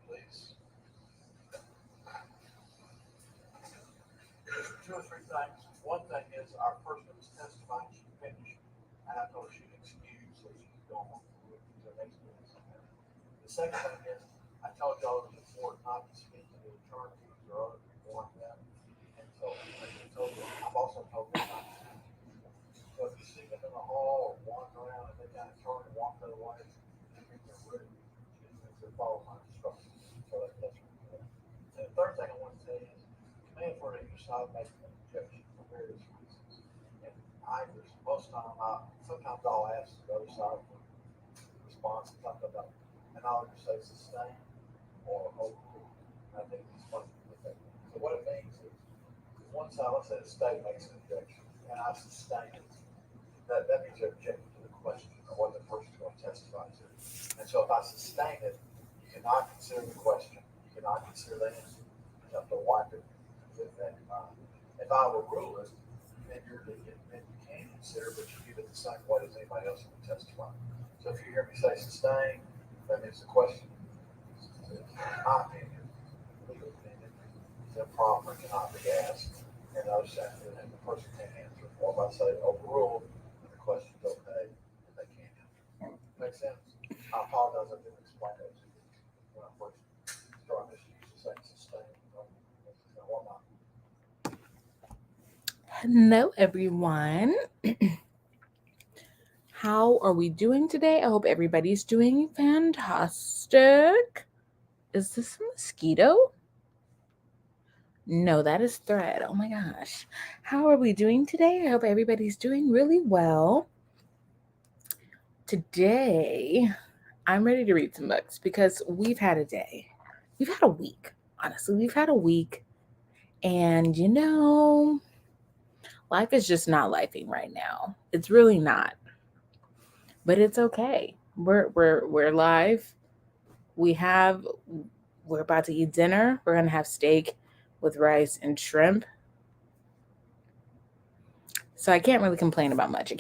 please. Two or three things. One thing is our person was testifying, she finished, and I told her she'd excuse so she could go on to the next meeting. The second thing is, I told y'all it was important not to speak to the attorneys or other people like that. And so I've also told them not to speak. So if you see them in the hall or walking around and they kind of turn and walk their way, it means they're rude. It means they're following my instructions. So that's really good. And the third thing I want to say is, command for either side makes an objection for various reasons. And sometimes I'll ask the other side for response, something about, and I'll either say sustain or overrule. And I think it's funny to look at. So what it means is, one side, let's say the state makes an objection, and I sustain it. That means they're objecting to the question or what the person's going to testify to. And so if I sustain it, you cannot consider the question, you cannot consider the answer. You have to wipe it with that in mind. If I overrule it, then you can consider, but you give it the same weight as anybody else who will testify. So if you hear me say sustain, that means the question is, in my opinion, legal opinion, is improper, cannot be asked. And I was saying that the person can't answer. Or if I say overrule, then the question's okay, and they can't answer. Make sense? I apologize, I didn't explain that to you when I first started this use of saying sustain. Hello, everyone. How are we doing today? I hope everybody's doing fantastic. Is this a mosquito? No, that is thread. Oh my gosh. How are we doing today? I hope everybody's doing really well. Today, I'm ready to read some books because we've had a day. We've had a week. Honestly, we've had a week. And life is just not lifing right now. It's really not. But it's okay. We're live. We're about to eat dinner. We're gonna have steak with rice and shrimp. So I can't really complain about much. And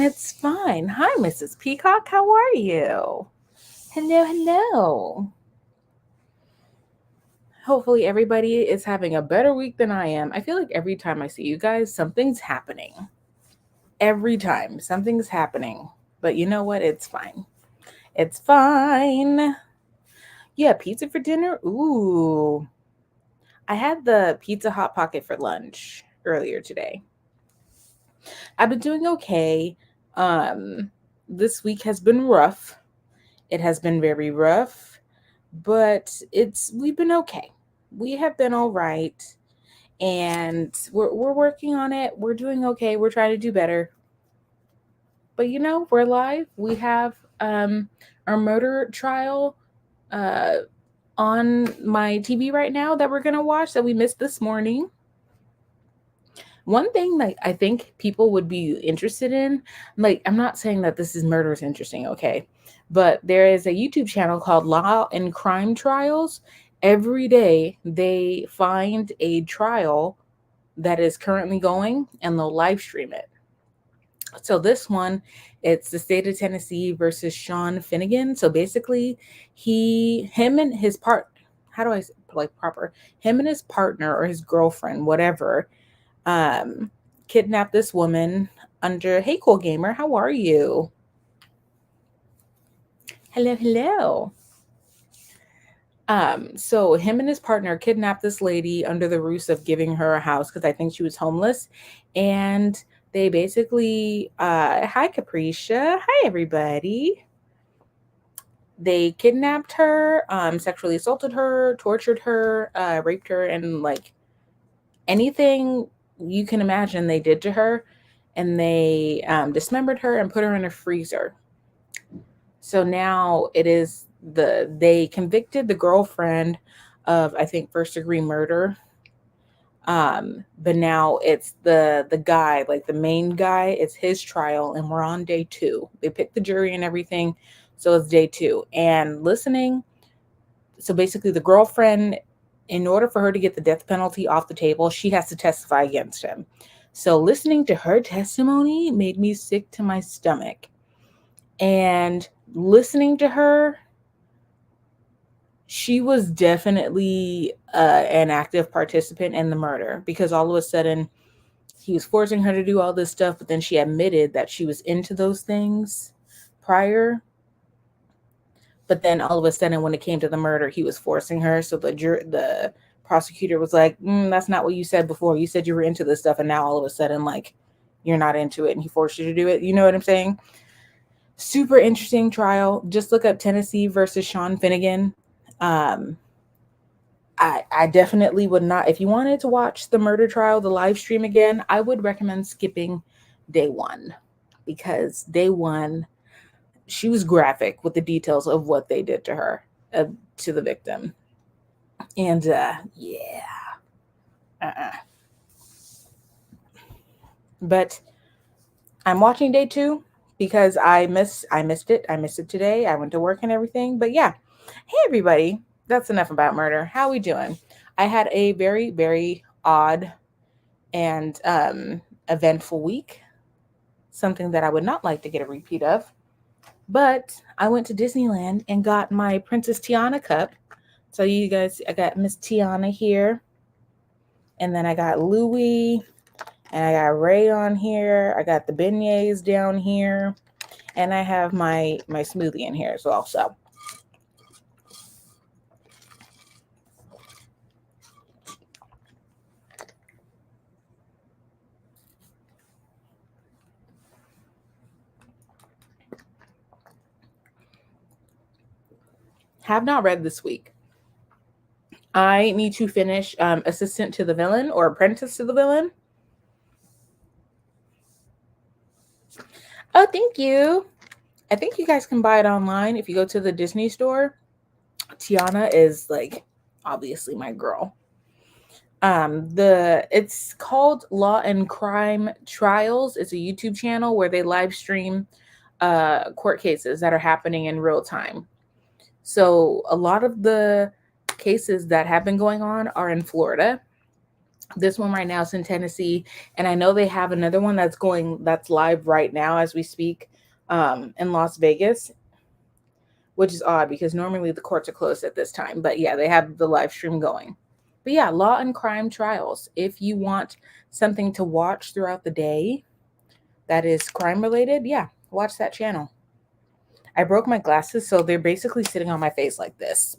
it's fine. Hi, Mrs. Peacock. How are you? Hello. Hopefully everybody is having a better week than I am. I feel like every time I see you guys, something's happening. Every time something's happening. But you know what? It's fine. It's fine. Yeah, pizza for dinner? Ooh. I had the Pizza Hot Pocket for lunch earlier today. I've been doing okay. This week has been rough. It has been very rough, but we've been okay. We have been all right, and we're working on it. We're doing okay. We're trying to do better. But we're live. We have our murder trial on my TV right now that we're gonna watch that we missed this morning. One thing that I think people would be interested in, I'm not saying that this is murder is interesting, okay? But there is a YouTube channel called Law and Crime Trials. Every day they find a trial that is currently going and they'll live stream it. So this one, it's the state of Tennessee versus Sean Finnegan. So basically, him and his partner or his girlfriend, whatever, kidnapped this woman under, hey, cool gamer, how are you? Hello. So him and his partner kidnapped this lady under the ruse of giving her a house because I think she was homeless. And they basically, hi Capricia, hi everybody. They kidnapped her, sexually assaulted her, tortured her, raped her, and anything you can imagine they did to her. And they dismembered her and put her in a freezer. So now they convicted the girlfriend of, I think, first-degree murder. But now it's the guy, the main guy, it's his trial, and we're on day 2. They picked the jury and everything, so it's day 2. And listening, so basically the girlfriend, in order for her to get the death penalty off the table, she has to testify against him. So listening to her testimony made me sick to my stomach. And listening to her, she was definitely an active participant in the murder, because all of a sudden he was forcing her to do all this stuff, but then she admitted that she was into those things prior. But then all of a sudden, when it came to the murder, he was forcing her. So the prosecutor was like, "That's not what you said before. You said you were into this stuff, and now all of a sudden, like, you're not into it, and he forced you to do it." You know what I'm saying? Super interesting trial. Just look up Tennessee versus Sean Finnegan. Um, I definitely would not. If you wanted to watch the murder trial, the live stream again, I would recommend skipping day one, because day one, she was graphic with the details of what they did to her, to the victim. And yeah, uh-uh. But I'm watching day two because I missed it. I missed it today. I went to work and everything. But yeah, hey everybody, that's enough about murder. How we doing? I had a very, very odd and eventful week. Something that I would not like to get a repeat of. But I went to Disneyland and got my Princess Tiana cup. So you guys, I got Miss Tiana here. And then I got Louis. And I got Ray on here. I got the beignets down here. And I have my smoothie in here as well. So have not read this week. I need to finish Assistant to the Villain, or Apprentice to the Villain. Oh, thank you. I think you guys can buy it online if you go to the Disney store. Tiana is like obviously my girl. It's called Law and Crime Trials. It's a YouTube channel where they live stream court cases that are happening in real time. So a lot of the cases that have been going on are in Florida. This one right now is in Tennessee, and I know they have another one that's live right now as we speak, in Las Vegas, which is odd because normally the courts are closed at this time. But yeah, they have the live stream going. But yeah, Law and Crime Trials. If you want something to watch throughout the day that is crime related, yeah, watch that channel. I broke my glasses, so they're basically sitting on my face like this.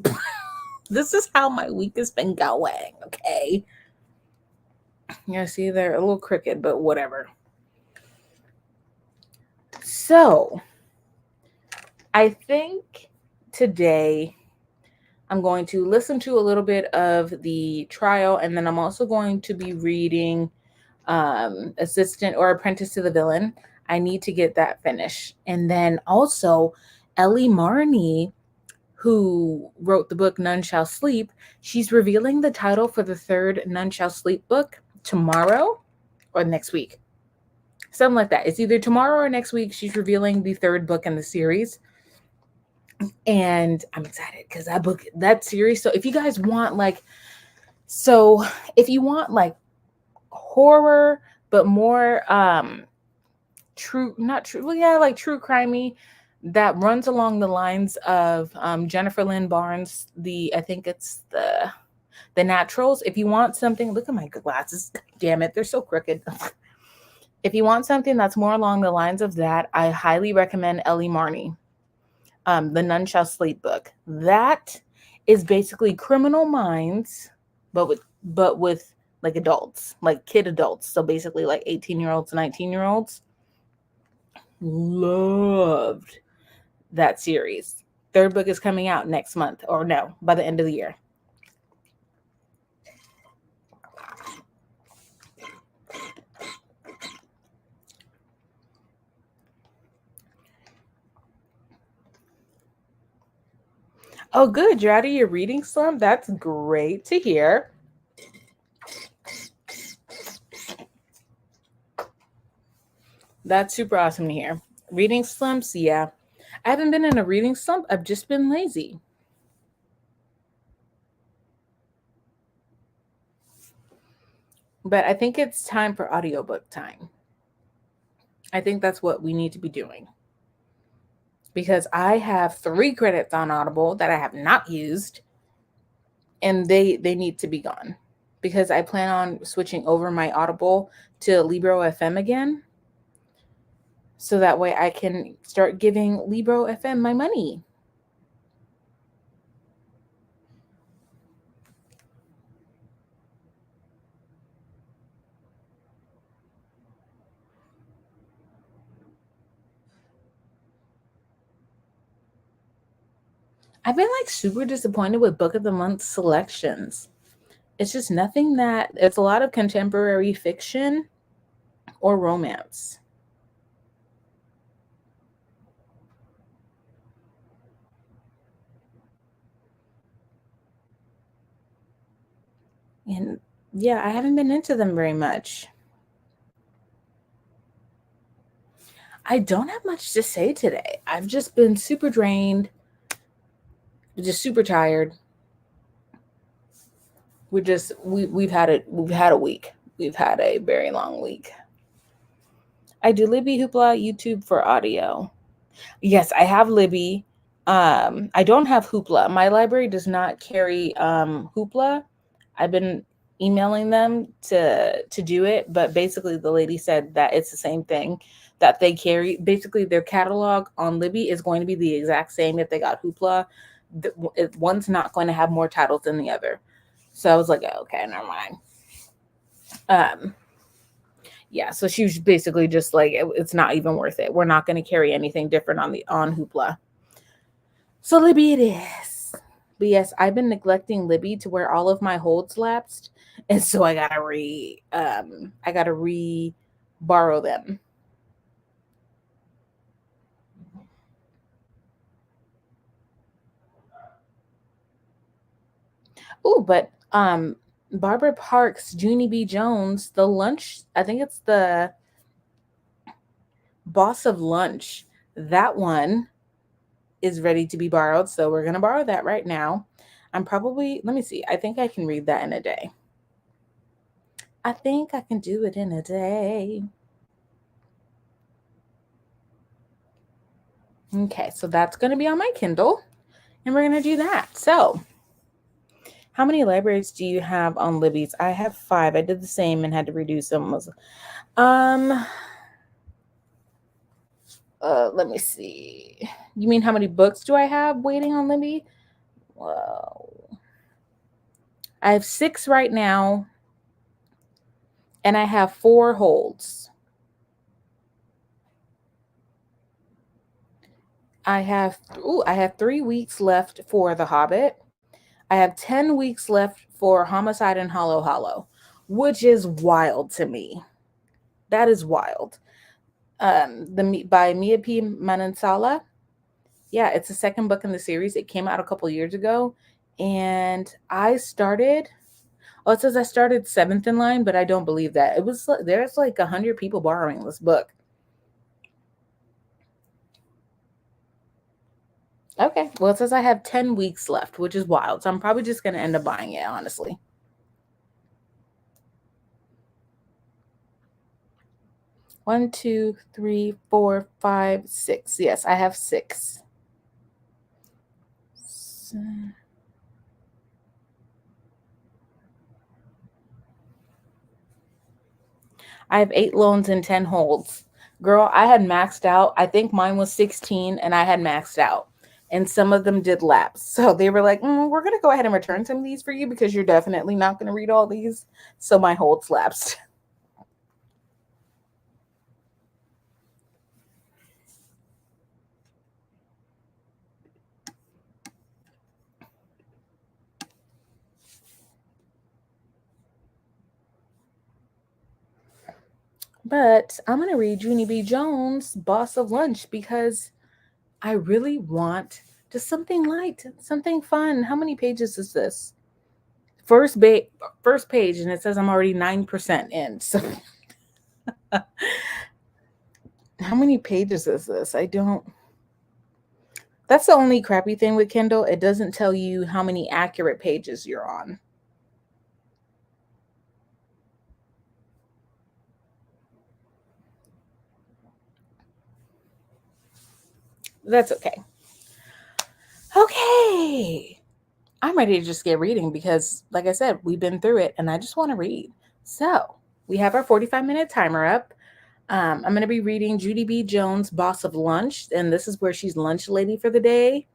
This is how my week has been going, okay? Yeah, see, they're a little crooked, but whatever. So, I think today I'm going to listen to a little bit of the trial, and then I'm also going to be reading Assistant or Apprentice to the Villain. I need to get that finished. And then also, Ellie Marney, who wrote the book None Shall Sleep, she's revealing the title for the third None Shall Sleep book tomorrow or next week. Something like that. It's either tomorrow or next week. She's revealing the third book in the series. And I'm excited because that series. So if you guys want like horror, but more true, not true, well, yeah, like true crimey, that runs along the lines of Jennifer Lynn Barnes, I think it's the Naturals. If you want something, look at my glasses. Damn it, they're so crooked. If you want something that's more along the lines of that, I highly recommend Ellie Marney, the None Shall Sleep book. That is basically Criminal Minds, but with like adults, like kid adults. So basically like 18-year-olds, 19-year-olds. Loved that series. Third book is coming out next month, or no, by the end of the year. Oh, good. You're out of your reading slump? That's great to hear. That's super awesome to hear. Reading slumps, yeah. I haven't been in a reading slump. I've just been lazy. But I think it's time for audiobook time. I think that's what we need to be doing. because I have 3 credits on Audible that I have not used, and they need to be gone because I plan on switching over my Audible to Libro FM again. So that way I can start giving Libro FM my money. I've been like super disappointed with Book of the Month selections. It's just nothing that, it's a lot of contemporary fiction or romance. And yeah, I haven't been into them very much. I don't have much to say today. I've just been super drained, just super tired. We've had a week. We've had a very long week. I do Libby Hoopla YouTube for audio. Yes, I have Libby. I don't have Hoopla. My library does not carry Hoopla. I've been emailing them to do it, but basically the lady said that it's the same thing that they carry. Basically, their catalog on Libby is going to be the exact same if they got Hoopla. One's not going to have more titles than the other. So I was like, oh, okay, never mind. Yeah, so she was basically just like, it's not even worth it. We're not going to carry anything different on Hoopla. So Libby it is. But yes, I've been neglecting Libby to where all of my holds lapsed, and so I gotta borrow them. Oh, but Barbara Parks, Junie B. Jones, the lunch, I think it's the Boss of Lunch. That one is ready to be borrowed, so we're gonna borrow that right now. Let me see. I think I can read that in a day. I think I can do it in a day. Okay, so that's going to be on my Kindle, and we're going to do that. So, how many libraries do you have on Libby's? I have 5. I did the same and had to reduce them. Let me see. You mean how many books do I have waiting on Libby? Well, I have 6 right now, and I have 4 holds. I have 3 weeks left for The Hobbit. I have 10 weeks left for Homicide and Hollow Hollow, which is wild to me. That is wild. By Mia P. Manansala. Yeah, it's the second book in the series. It came out a couple years ago, and it says I started 7th in line, but I don't believe that. There's like 100 people borrowing this book. Okay, well, it says I have 10 weeks left, which is wild. So I'm probably just going to end up buying it, honestly. One, 2, 3, 4, 5, 6. Yes, I have 6. I have 8 loans and 10 holds. Girl, I had maxed out. I think mine was 16 and I had maxed out. And some of them did lapse. So they were like, we're going to go ahead and return some of these for you because you're definitely not going to read all these. So my holds lapsed. But I'm going to read Junie B. Jones' Boss of Lunch because I really want just something light, something fun. How many pages is this? First page, and it says I'm already 9% in. So how many pages is this? That's the only crappy thing with Kindle. It doesn't tell you how many accurate pages you're on. That's okay. Okay. I'm ready to just get reading because, like I said, we've been through it and I just want to read. So we have our 45-minute timer up. I'm going to be reading Judy B. Jones' Boss of Lunch, and this is where she's lunch lady for the day.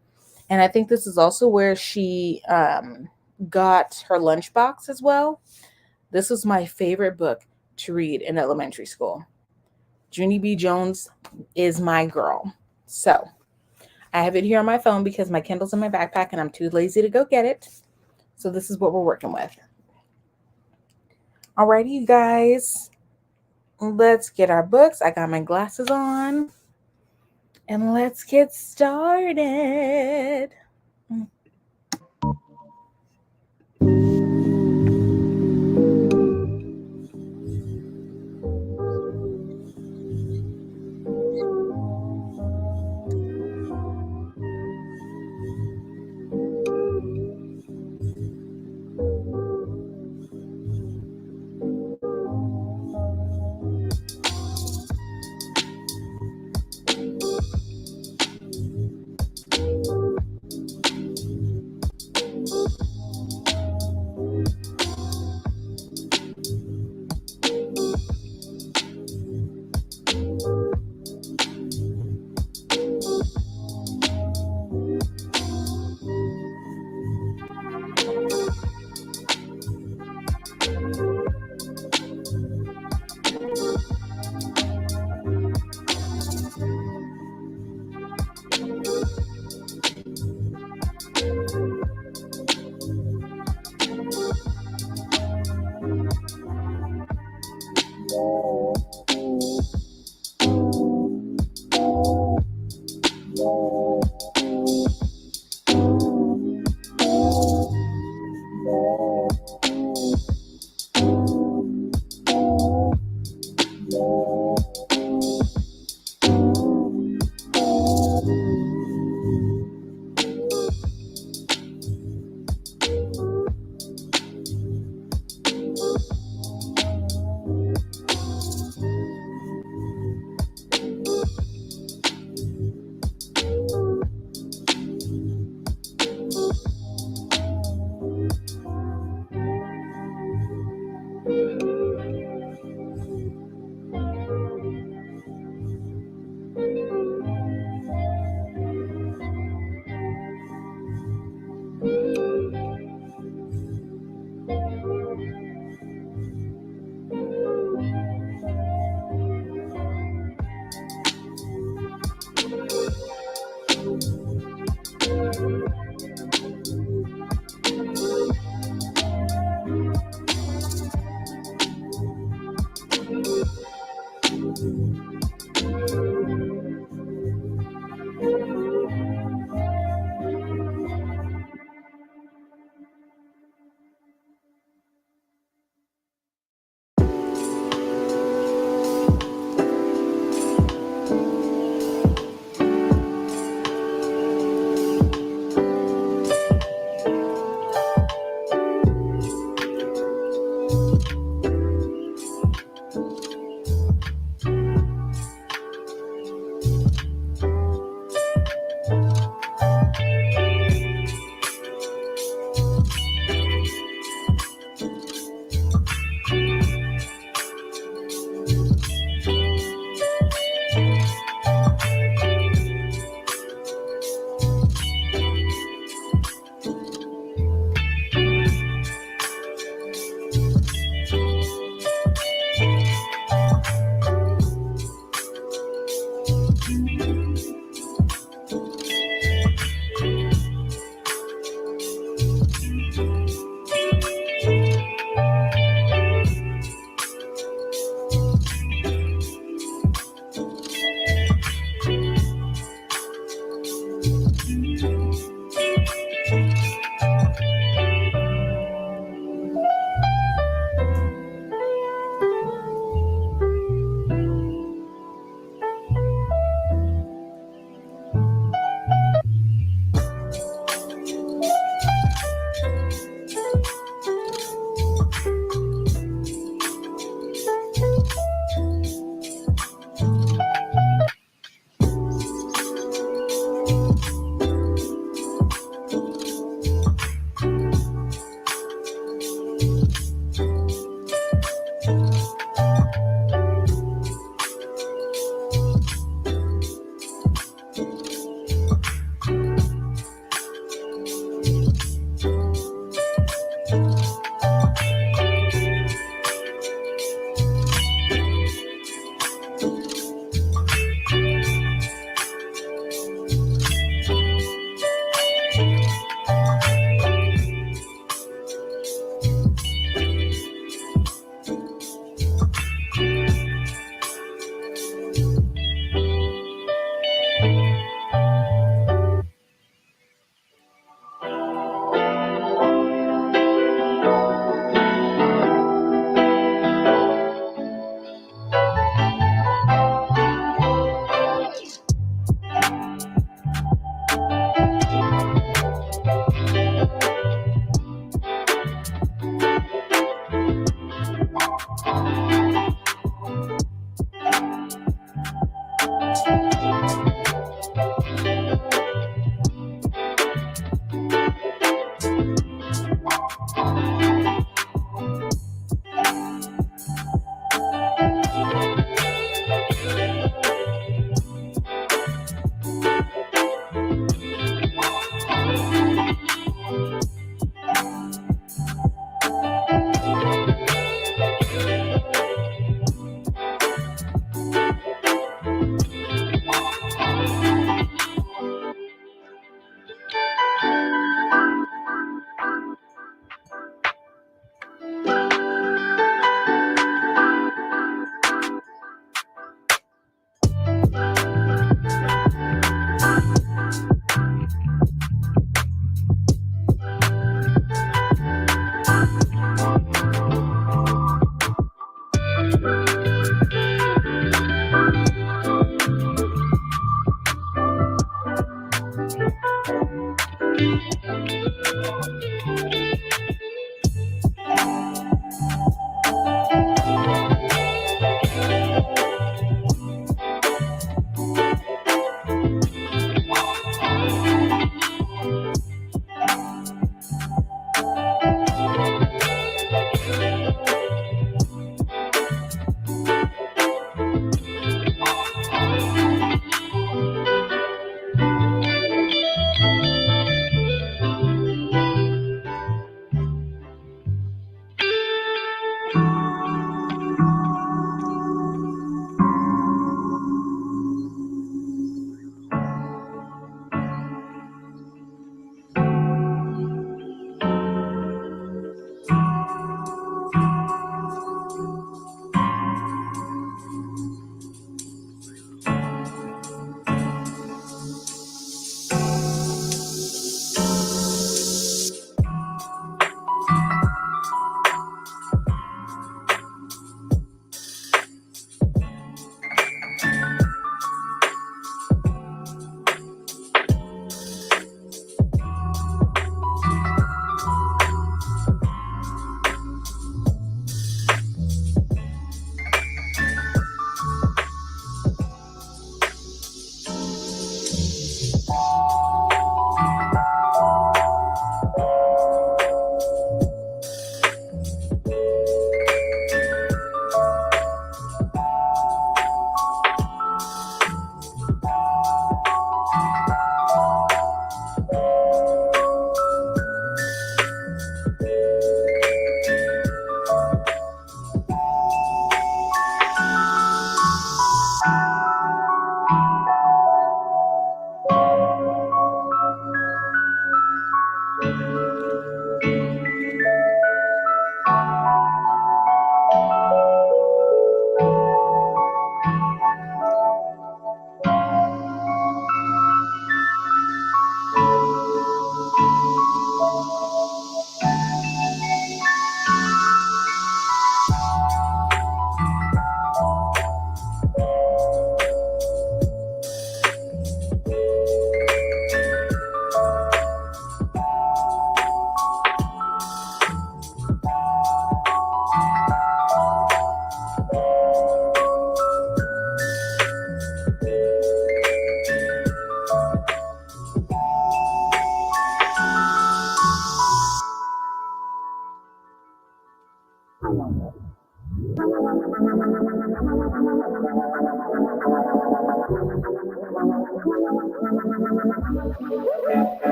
And I think this is also where she got her lunchbox as well. This was my favorite book to read in elementary school. Judy B. Jones is my girl. So I have it here on my phone because my Kindle's in my backpack and I'm too lazy to go get it. So this is what we're working with. Alrighty, you guys. Let's get our books. I got my glasses on. And let's get started.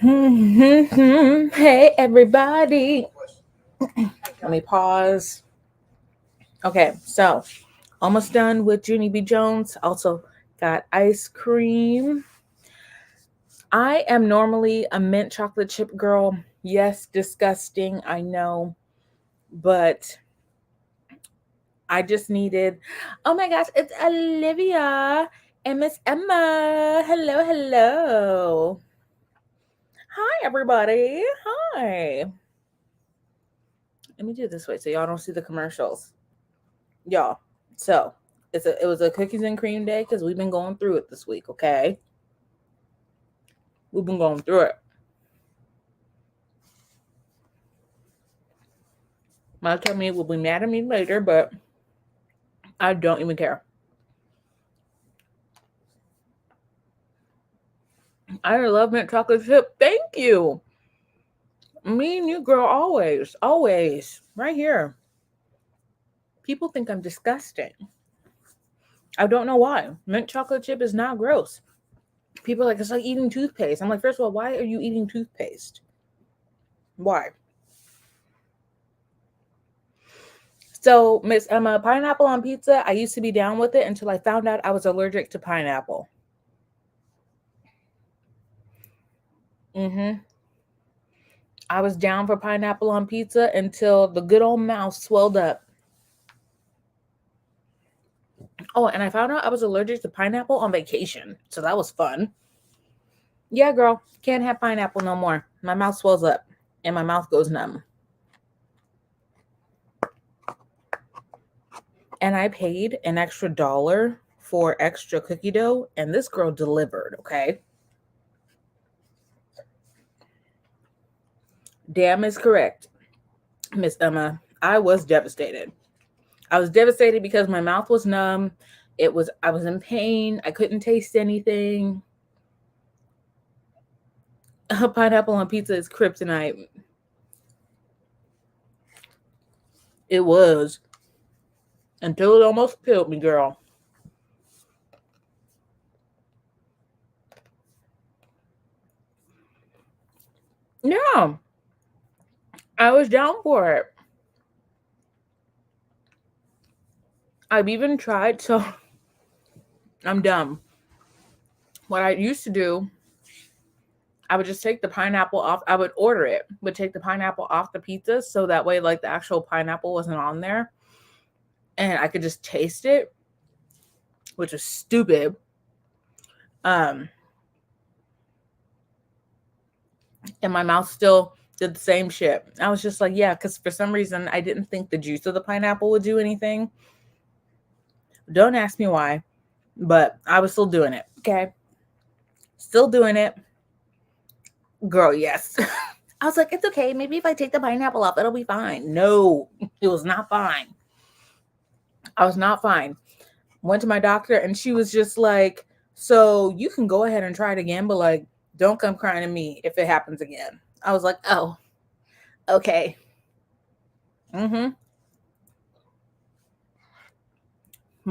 Hey, everybody. Let me pause. Okay, so almost done with Junie B. Jones. Also got ice cream. I am normally a mint chocolate chip girl. Yes, disgusting, I know. But I just needed, oh my gosh, it's Olivia and Miss Emma. Hello, hello. Hi, everybody. Hi. Let me do it this way so y'all don't see the commercials. Y'all, so it was a cookies and cream day because we've been going through it this week, okay? We've been going through it. My tummy will be mad at me later, but I don't even care. I love mint chocolate chip. Thank you. Me and you, girl, always, always. Right here. People think I'm disgusting. I don't know why. Mint chocolate chip is not gross. People are like, it's like eating toothpaste. I'm like, first of all, why are you eating toothpaste? Why? So, Miss Emma, pineapple on pizza, I used to be down with it until I found out I was allergic to pineapple. I was down for pineapple on pizza until the good old mouth swelled up. Oh, and I found out I was allergic to pineapple on vacation. So that was fun. Yeah, girl, can't have pineapple no more. My mouth swells up and my mouth goes numb. And I paid an extra $1 for extra cookie dough, and this girl delivered, okay? Damn is correct, Miss Emma. I was devastated. I was devastated because my mouth was numb. I was in pain. I couldn't taste anything. Pineapple on pizza is kryptonite. It was. Until it almost killed me, girl. Yeah. I was down for it. I've even tried, so I'm dumb. What I used to do, I would just take the pineapple off. I would order it, but take the pineapple off the pizza so that way, like, the actual pineapple wasn't on there. And I could just taste it, which was stupid. And my mouth still did the same shit. I was just like, yeah, because for some reason I didn't think the juice of the pineapple would do anything. Don't ask me why, but I was still doing it. Okay. Still doing it. Girl, yes. I was like, it's okay. Maybe if I take the pineapple off, it'll be fine. No, it was not fine. I was not fine. Went to my doctor and she was just like, so you can go ahead and try it again, but like, don't come crying to me if it happens again. I was like, oh, okay. My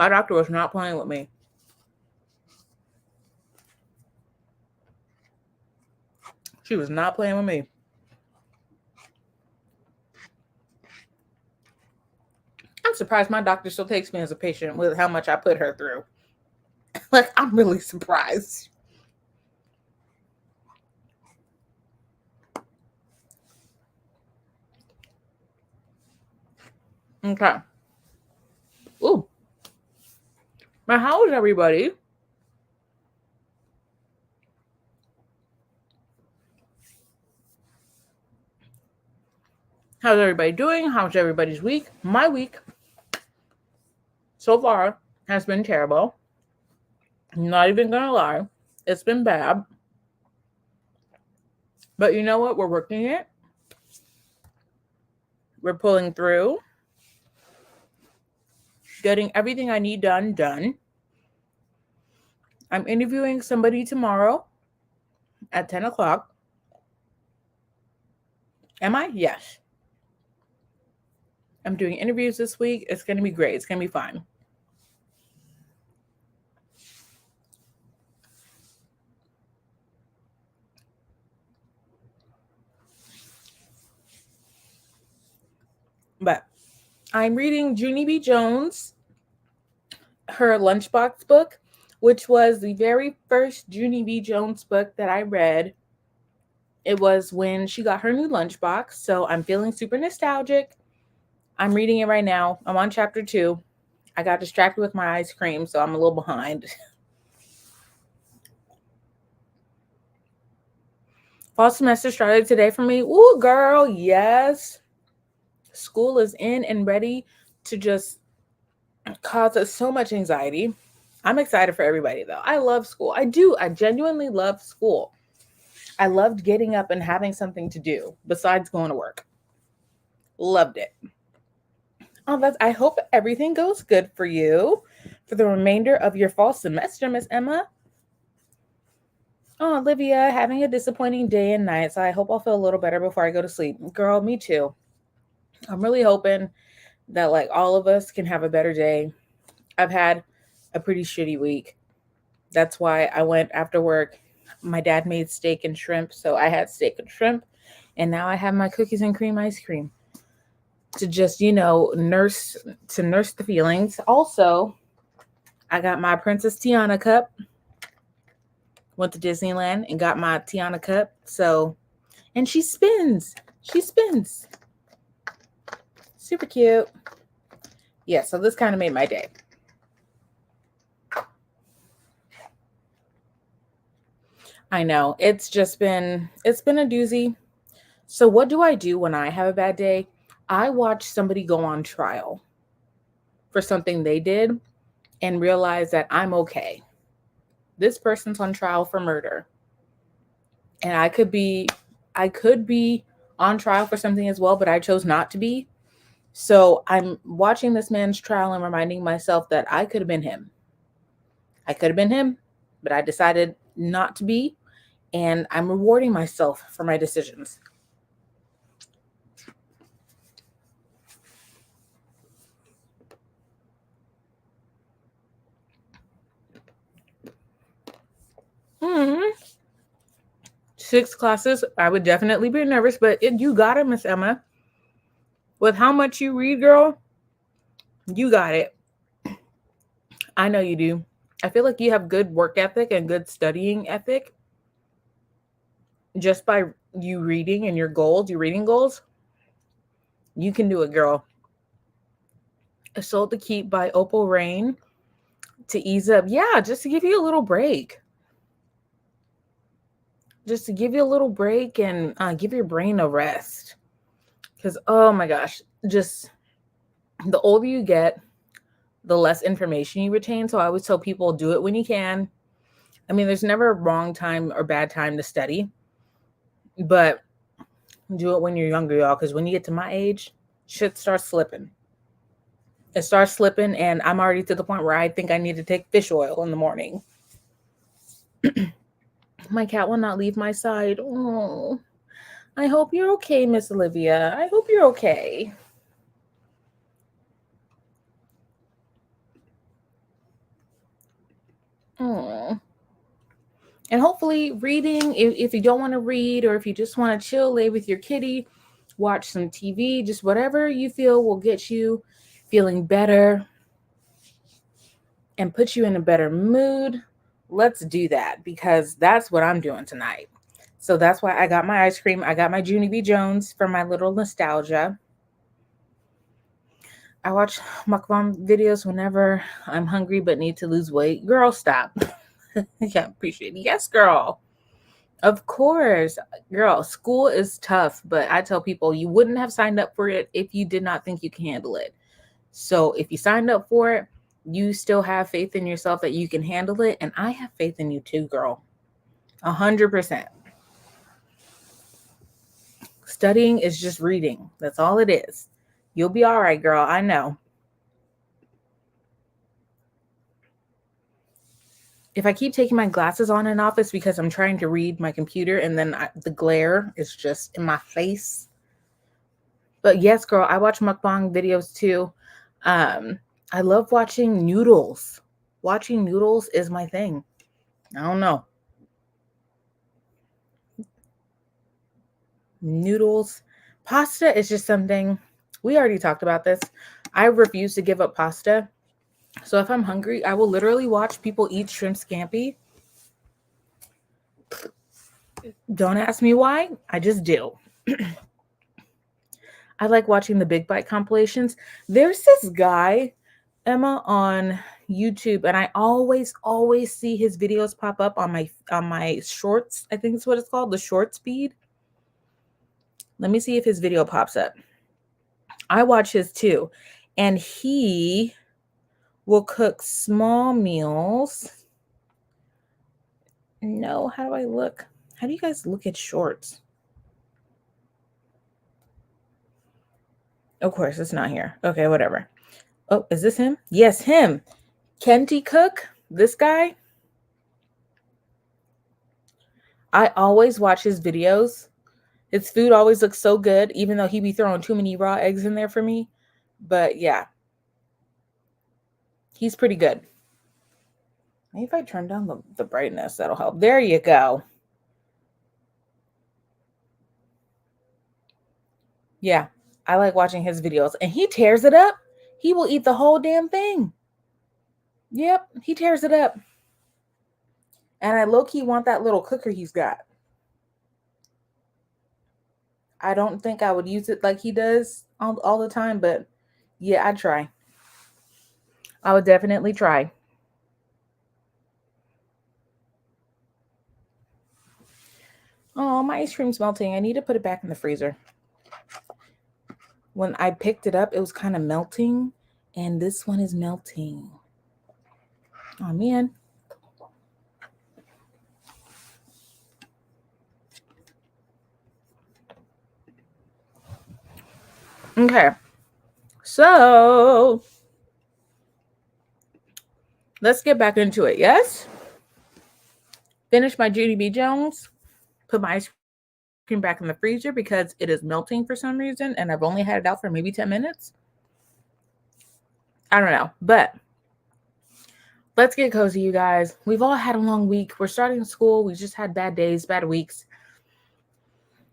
doctor was not playing with me. She was not playing with me. I'm surprised my doctor still takes me as a patient with how much I put her through. Like, I'm really surprised. Okay. Ooh. Now, how is everybody? How's everybody doing? How's everybody's week? My week so far has been terrible. I'm not even gonna lie. It's been bad. But you know what? We're working it. We're pulling through. Getting everything I need done. I'm interviewing somebody tomorrow at 10 o'clock. Am I? Yes. I'm doing interviews this week. It's going to be great. It's going to be fine. I'm reading Junie B. Jones, her Lunchbox book, which was the very first Junie B. Jones book that I read. It was when she got her new lunchbox, so I'm feeling super nostalgic. I'm reading it right now. I'm on chapter 2. I got distracted with my ice cream, so I'm a little behind. Fall semester started today for me. Ooh, girl, yes. School is in and ready to just cause us so much anxiety. I'm excited for everybody, though. I love school. I do. I genuinely love school. I loved getting up and having something to do besides going to work. Loved it. Oh, I hope everything goes good for you for the remainder of your fall semester, Miss Emma. Oh, Olivia, having a disappointing day and night, so I hope I'll feel a little better before I go to sleep. Girl, me too. I'm really hoping that like all of us can have a better day. I've had a pretty shitty week. That's why I went after work. My dad made steak and shrimp, so I had steak and shrimp, and now I have my cookies and cream ice cream to just, nurse the feelings. Also, I got my Princess Tiana cup. Went to Disneyland and got my Tiana cup. So, and she spins. She spins. Super cute. Yeah, so this kind of made my day. I know. It's been a doozy. So what do I do when I have a bad day? I watch somebody go on trial for something they did and realize that I'm okay. This person's on trial for murder. And I could be on trial for something as well, but I chose not to be. So I'm watching this man's trial and reminding myself that I could have been him. I could have been him, but I decided not to be. And I'm rewarding myself for my decisions. Mm-hmm. 6 classes, I would definitely be nervous, but you got it, Miss Emma. With how much you read, girl, you got it. I know you do. I feel like you have good work ethic and good studying ethic just by you reading and your reading goals. You can do it, girl. A Soul to Keep by Opal Rain to ease up. Yeah, just to give you a little break. Just to give you a little break and give your brain a rest. Because, oh my gosh, just the older you get, the less information you retain. So I always tell people, do it when you can. I mean, there's never a wrong time or bad time to study, but do it when you're younger, y'all. Because when you get to my age, shit starts slipping. It starts slipping, and I'm already to the point where I think I need to take fish oil in the morning. My cat will not leave my side. Oh, I hope you're okay, Miss Olivia. I hope you're okay. Oh. And hopefully reading, if you don't want to read or if you just want to chill, lay with your kitty, watch some TV, just whatever you feel will get you feeling better and put you in a better mood. Let's do that because that's what I'm doing tonight. So that's why I got my ice cream. I got my Junie B. Jones for my little nostalgia. I watch mukbang videos whenever I'm hungry but need to lose weight. Girl, stop. Yeah, appreciate it. Yes, girl. Of course. Girl, school is tough, but I tell people you wouldn't have signed up for it if you did not think you can handle it. So if you signed up for it, you still have faith in yourself that you can handle it. And I have faith in you too, girl. 100%. Studying is just reading. That's all it is. You'll be all right, girl. I know. If I keep taking my glasses on and off, it's because I'm trying to read my computer and then the glare is just in my face. But yes, girl, I watch mukbang videos too. I love watching noodles. Watching noodles is my thing. I don't know. Noodles. Pasta is just something, we already talked about this, I refuse to give up pasta. So if I'm hungry, I will literally watch people eat shrimp scampi. Don't ask me why. I just do. I like watching the Big Bite compilations. There's this guy, Emma, on YouTube, and I always see his videos pop up on my shorts. I think it's what it's called, the short speed. Let me see if his video pops up. I watch his too, and he will cook small meals. No, how do I look? How do you guys look at shorts? Of course, it's not here. Okay, whatever. Oh, is this him? Yes, him. Kenty Cook, this guy. I always watch his videos. His food always looks so good, even though he be throwing too many raw eggs in there for me. But yeah, he's pretty good. Maybe if I turn down the brightness, that'll help. There you go. Yeah, I like watching his videos. And he tears it up. He will eat the whole damn thing. Yep, he tears it up. And I low-key want that little cooker he's got. I don't think I would use it like he does all the time, but yeah, I'd try. I would definitely try. Oh, my ice cream's melting. I need to put it back in the freezer. When I picked it up, it was kind of melting, and this one is melting. Oh, man. Okay. So, let's get back into it. Yes? Finish my Judy B. Jones. Put my ice cream back in the freezer because it is melting for some reason, and I've only had it out for maybe 10 minutes. I don't know, but let's get cozy, you guys. We've all had a long week. We're starting school. We just had bad days, bad weeks.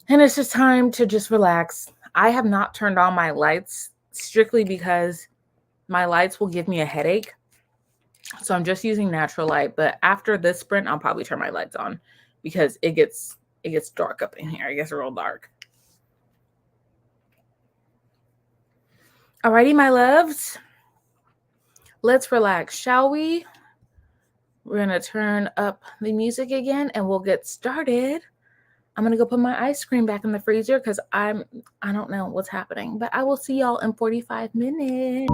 And it's just time to just relax. I have not turned on my lights strictly because my lights will give me a headache. So I'm just using natural light. But after this sprint, I'll probably turn my lights on because it gets dark up in here. It gets real dark. Alrighty, my loves. Let's relax, shall we? We're going to turn up the music again and we'll get started. I'm going to go put my ice cream back in the freezer because I don't know what's happening. But I will see y'all in 45 minutes.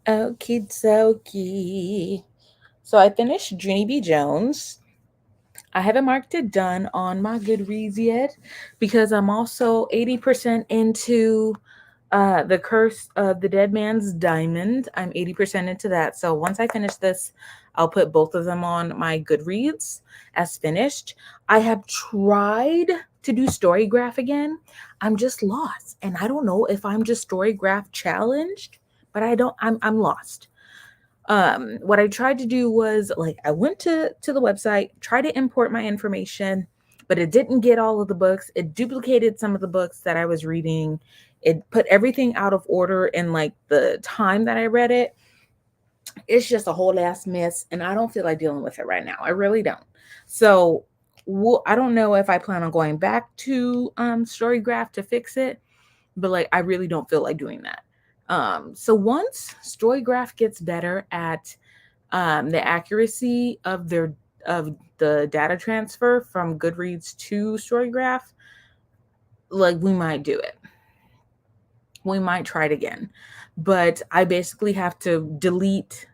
Okie dokie. So I finished Junie B. Jones. I haven't marked it done on my Goodreads yet because I'm also 80% into The Curse of the Dead Man's Diamond. I'm 80% into that. So once I finish this, I'll put both of them on my Goodreads as finished. I have tried to do Storygraph again. I'm just lost. And I don't know if I'm just Storygraph challenged, but I'm lost. What I tried to do was like I went to the website, tried to import my information, but it didn't get all of the books. It duplicated some of the books that I was reading. It put everything out of order in like the time that I read it. It's just a whole ass mess, and I don't feel like dealing with it right now. I really don't. So I don't know if I plan on going back to Storygraph to fix it, but like I really don't feel like doing that. So once Storygraph gets better at the accuracy of the data transfer from Goodreads to Storygraph, like we might do it. We might try it again. But I basically have to delete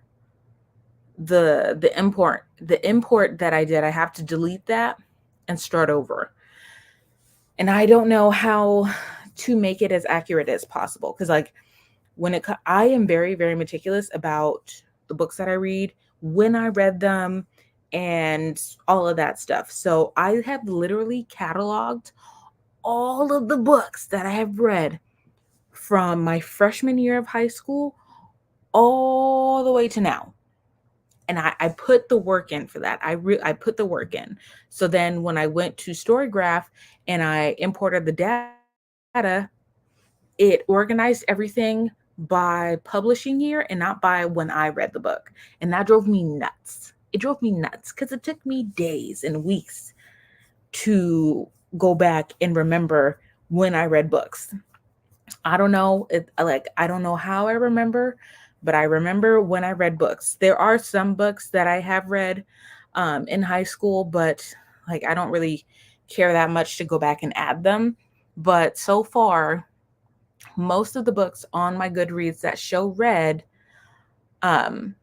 the import that I did. I have to delete that and start over. And I don't know how to make it as accurate as possible because like I am very, very meticulous about the books that I read, when I read them, and all of that stuff. So I have literally cataloged all of the books that I have read from my freshman year of high school all the way to now. And I put the work in for that. I put the work in. So then when I went to Storygraph and I imported the data, it organized everything by publishing year and not by when I read the book. And that drove me nuts. It drove me nuts because it took me days and weeks to go back and remember when I read books. I don't know. I don't know how I remember, but I remember when I read books. There are some books that I have read in high school, but like I don't really care that much to go back and add them. But so far, most of the books on my Goodreads that show read um,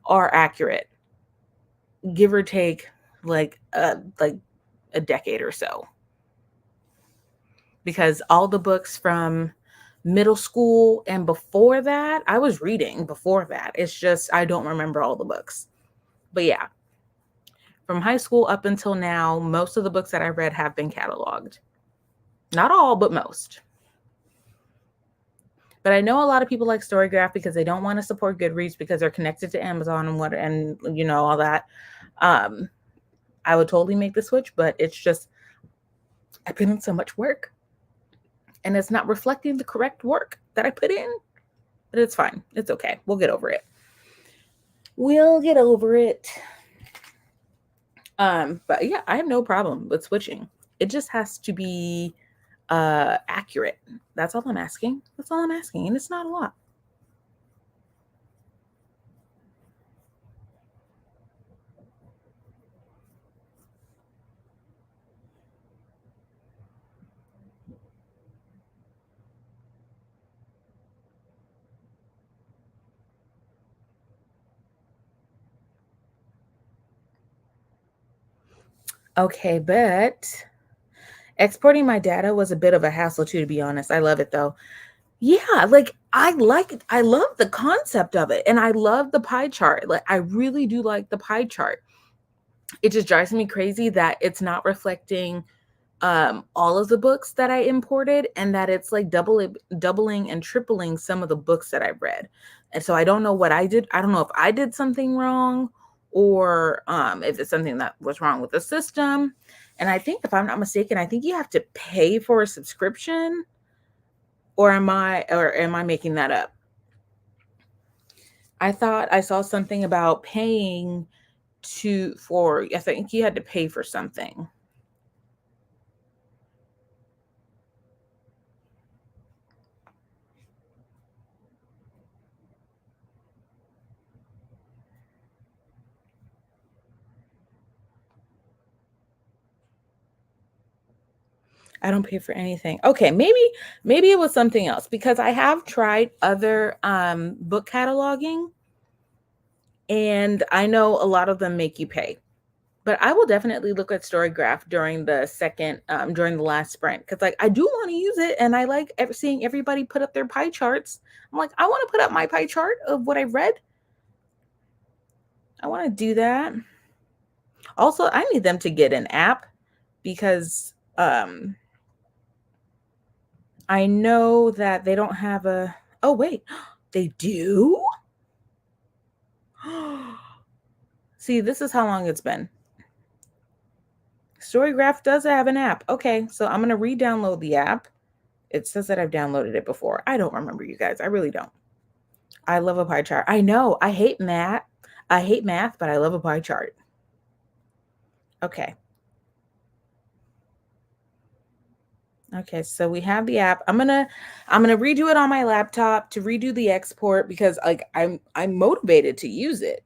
are accurate, give or take like a decade or so. Because all the books from middle school and before that, I was reading before that. It's just I don't remember all the books. But yeah, from high school up until now, most of the books that I read have been cataloged. Not all, but most. But I know a lot of people like Storygraph because they don't want to support Goodreads because they're connected to Amazon and you know all that. Um, I would totally make the switch, but it's just I put in so much work, and it's not reflecting the correct work that I put in. But it's fine. It's okay. We'll get over it. We'll get over it. But yeah, I have no problem with switching. It just has to be accurate. That's all I'm asking. That's all I'm asking, and it's not a lot. Okay, but exporting my data was a bit of a hassle too, to be honest. I love it though. Yeah, like I like it. I love the concept of it, and I love the pie chart. Like I really do like the pie chart. It just drives me crazy that it's not reflecting all of the books that I imported, and that it's like doubling and tripling some of the books that I've read. And so I don't know what I did. I don't know if I did something wrong, or if it's something that was wrong with the system. And I think if I'm not mistaken, I think you have to pay for a subscription, or am I making that up? I thought I saw something about paying I think you had to pay for something. I don't pay for anything. Okay, maybe it was something else because I have tried other book cataloging and I know a lot of them make you pay. But I will definitely look at Storygraph during during the last sprint because, like, I do want to use it, and I like seeing everybody put up their pie charts. I'm like, I want to put up my pie chart of what I've read. I want to do that. Also, I need them to get an app because I know that they don't have a. Oh wait, they do. See, this is how long it's been. Storygraph does have an app. Okay, so I'm going to re-download the app. It says that I've downloaded it before. I don't remember, you guys. I really don't. I love a pie chart. I know. I hate math. But I love a pie chart. Okay. Okay, so we have the app. I'm gonna redo it on my laptop to redo the export because like I'm motivated to use it.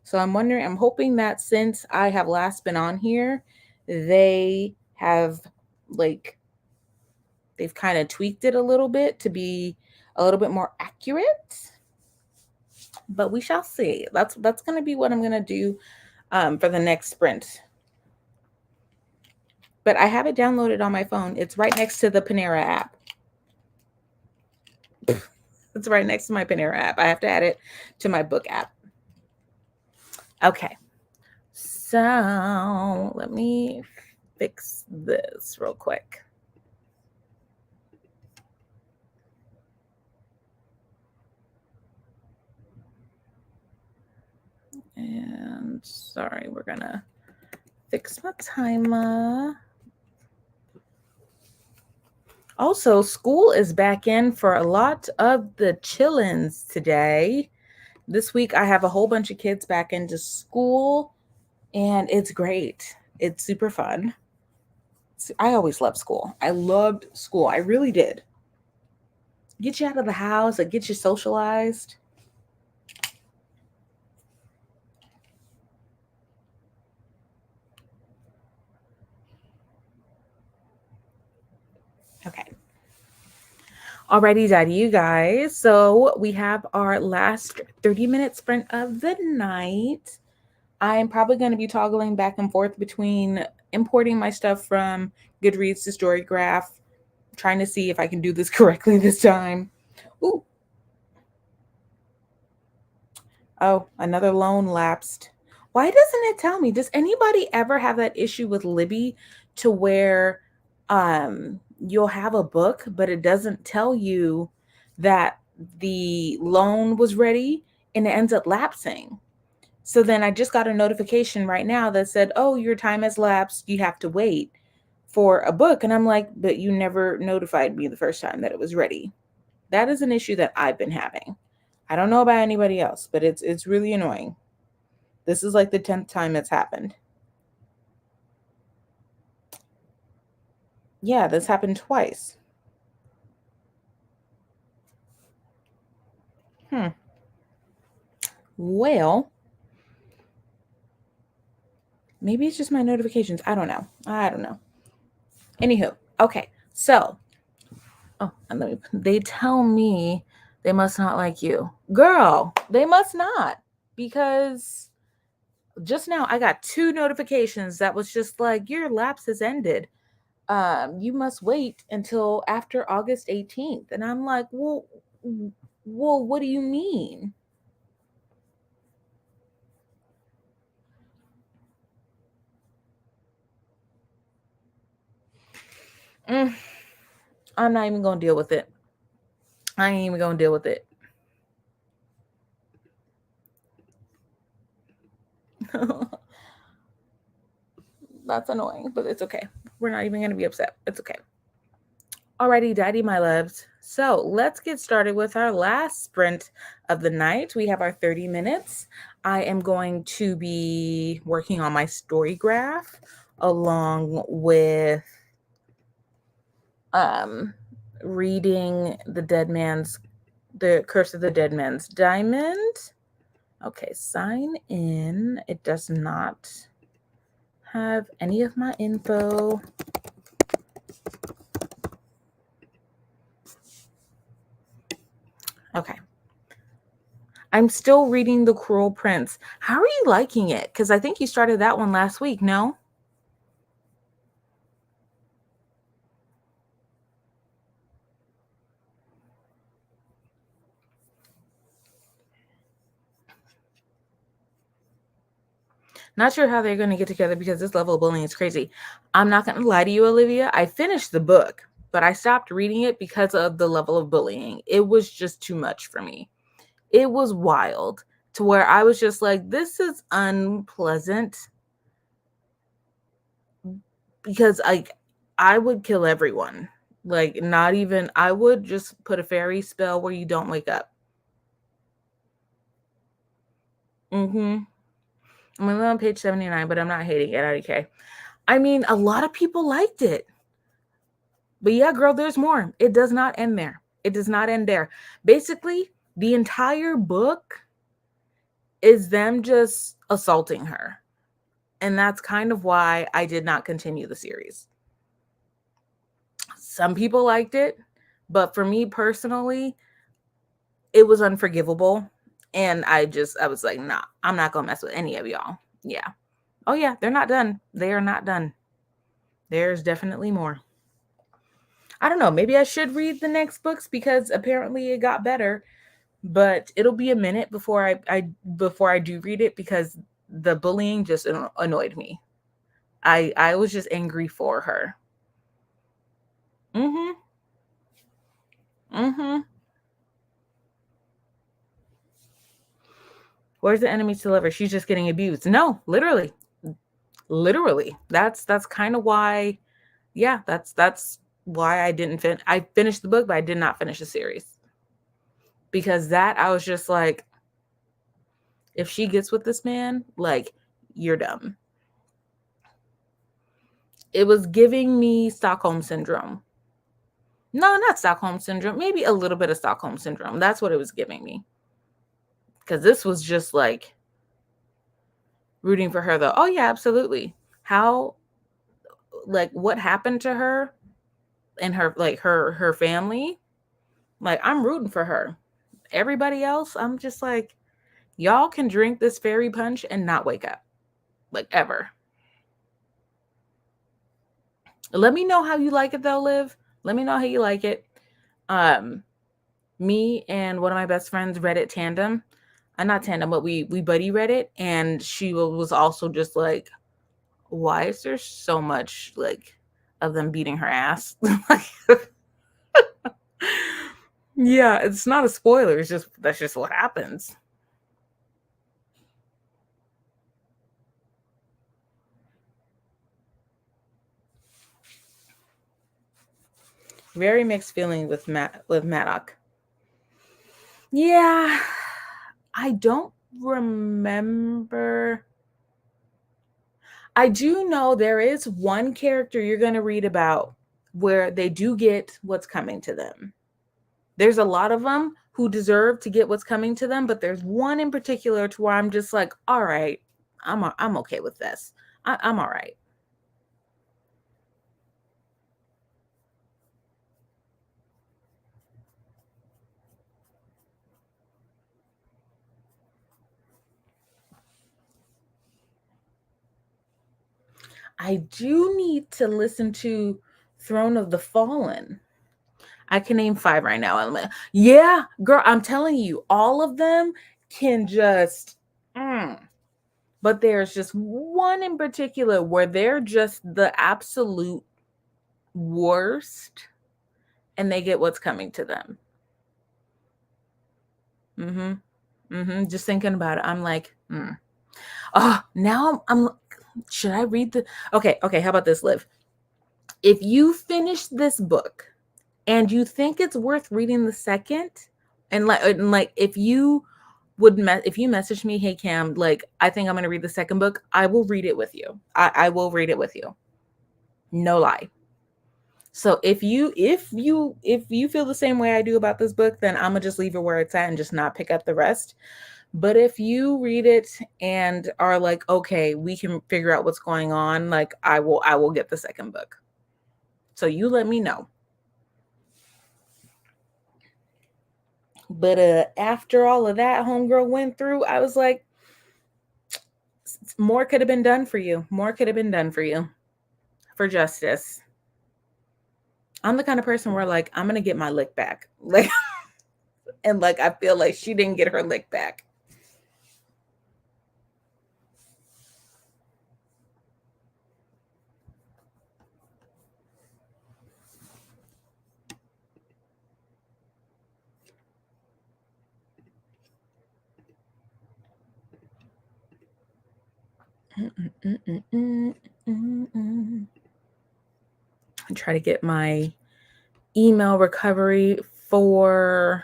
So I'm hoping that since I have last been on here, they have like they've kind of tweaked it a little bit to be a little bit more accurate. But we shall see. That's going to be what I'm going to do for the next sprint. But I have it downloaded on my phone. It's right next to the Panera app. It's right next to my Panera app. I have to add it to my book app. Okay. So let me fix this real quick. And sorry, we're going to fix my timer. Also, school is back in for a lot of the chillins today. This week, I have a whole bunch of kids back into school, and it's great. It's super fun. I always loved school. I loved school. I really did. Get you out of the house, it gets you socialized. Okay. Alrighty, daddy, you guys. So we have our last 30-minute sprint of the night. I'm probably going to be toggling back and forth between importing my stuff from Goodreads to Storygraph, trying to see if I can do this correctly this time. Ooh. Oh, another loan lapsed. Why doesn't it tell me? Does anybody ever have that issue with Libby to where you'll have a book, but it doesn't tell you that the loan was ready and it ends up lapsing? So then I just got a notification right now that said, oh, your time has lapsed. You have to wait for a book. And I'm like, but you never notified me the first time that it was ready. That is an issue that I've been having. I don't know about anybody else, but it's really annoying. This is like the 10th time it's happened. Yeah, this happened twice. Well, maybe it's just my notifications. I don't know. Anywho, okay. So, they tell me they must not like you. Girl, they must not, because just now I got 2 notifications that was just like, your lapse has ended. You must wait until after August 18th. And I'm like, well, what do you mean? I'm not even going to deal with it. I ain't even going to deal with it. That's annoying, but it's okay. We're not even going to be upset. It's okay. Alrighty, daddy, my loves. So let's get started with our last sprint of the night. We have our 30 minutes. I am going to be working on my Storygraph along with reading the Curse of the Dead Man's Diamond. Okay, sign in. It does not have any of my info. Okay. I'm still reading The Cruel Prince. How are you liking it? Because I think you started that one last week, no? Not sure how they're going to get together because this level of bullying is crazy. I'm not going to lie to you, Olivia. I finished the book, but I stopped reading it because of the level of bullying. It was just too much for me. It was wild to where I was just like, this is unpleasant because I would kill everyone. Like, not even, I would just put a fairy spell where you don't wake up. I'm on page 79, but I'm not hating it. Okay. I mean, a lot of people liked it. But yeah, girl, there's more. It does not end there. It does not end there. Basically, the entire book is them just assaulting her. And that's kind of why I did not continue the series. Some people liked it, but for me personally, it was unforgivable. And I was like, nah, I'm not going to mess with any of y'all. Yeah. Oh, yeah, they're not done. They are not done. There's definitely more. I don't know. Maybe I should read the next books because apparently it got better. But it'll be a minute before I do read it because the bullying just annoyed me. I was just angry for her. Mm-hmm. Mm-hmm. Where's the enemy to lover? She's just getting abused. No, literally. Literally. That's kind of why, yeah, that's why I didn't finish. I finished the book, but I did not finish the series. Because that I was just like, if she gets with this man, like, you're dumb. It was giving me Stockholm syndrome. No, not Stockholm syndrome. Maybe a little bit of Stockholm syndrome. That's what it was giving me. Because this was just like rooting for her, though. Oh, yeah, absolutely. How, like, what happened to her and her, like, her family? Like, I'm rooting for her. Everybody else, I'm just like, y'all can drink this fairy punch and not wake up. Like, ever. Let me know how you like it, though, Liv. Let me know how you like it. Me and one of my best friends read it tandem. Not tandem, but we buddy read it, and she was also just like, why is there so much like of them beating her ass? Yeah, it's not a spoiler. It's just that's just what happens. Very mixed feeling with Maddock. Yeah, I don't remember. I do know there is one character you're going to read about where they do get what's coming to them. There's a lot of them who deserve to get what's coming to them, but there's one in particular to where I'm just like, all right, I'm okay with this. I'm all right. I do need to listen to Throne of the Fallen. I can name 5 right now. Yeah, girl, I'm telling you, all of them can just. But there's just one in particular where they're just the absolute worst and they get what's coming to them. Just thinking about it, I'm like, oh, now I'm should I read the okay, how about this, Liv? If you finish this book and you think it's worth reading the second, and like if you if you message me, hey Cam, like I think I'm gonna read the second book, I will read it with you. I will read it with you. No lie. So if you feel the same way I do about this book, then I'm gonna just leave it where it's at and just not pick up the rest. But if you read it and are like, okay, we can figure out what's going on, like I will get the second book. So you let me know. But after all of that homegirl went through, I was like, more could have been done for you. More could have been done for you for justice. I'm the kind of person where like, I'm going to get my lick back. Like, and like, I feel like she didn't get her lick back. I try to get my email recovery for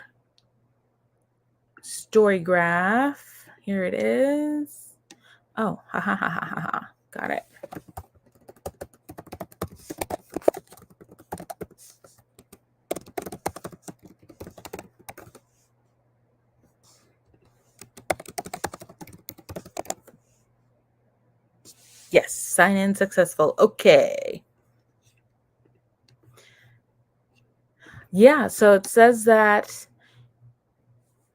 Storygraph. Here it is. Oh, ha ha ha ha ha ha. Got it. Yes, sign in successful. Okay. Yeah, so it says that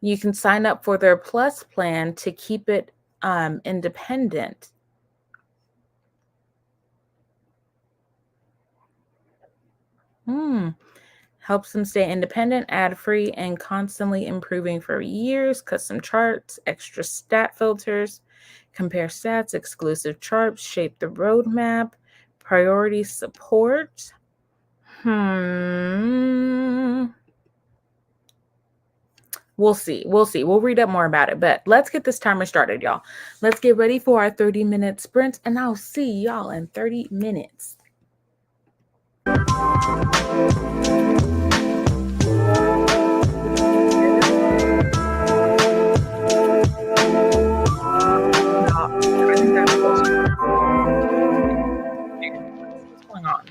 you can sign up for their Plus plan to keep it independent. Helps them stay independent, ad-free, and constantly improving for years. Custom charts, extra stat filters, compare stats, exclusive charts, shape the roadmap, priority support. We'll see. We'll read up more about it, but let's get this timer started, y'all. Let's get ready for our 30-minute sprint, and I'll see y'all in 30 minutes. What's going on?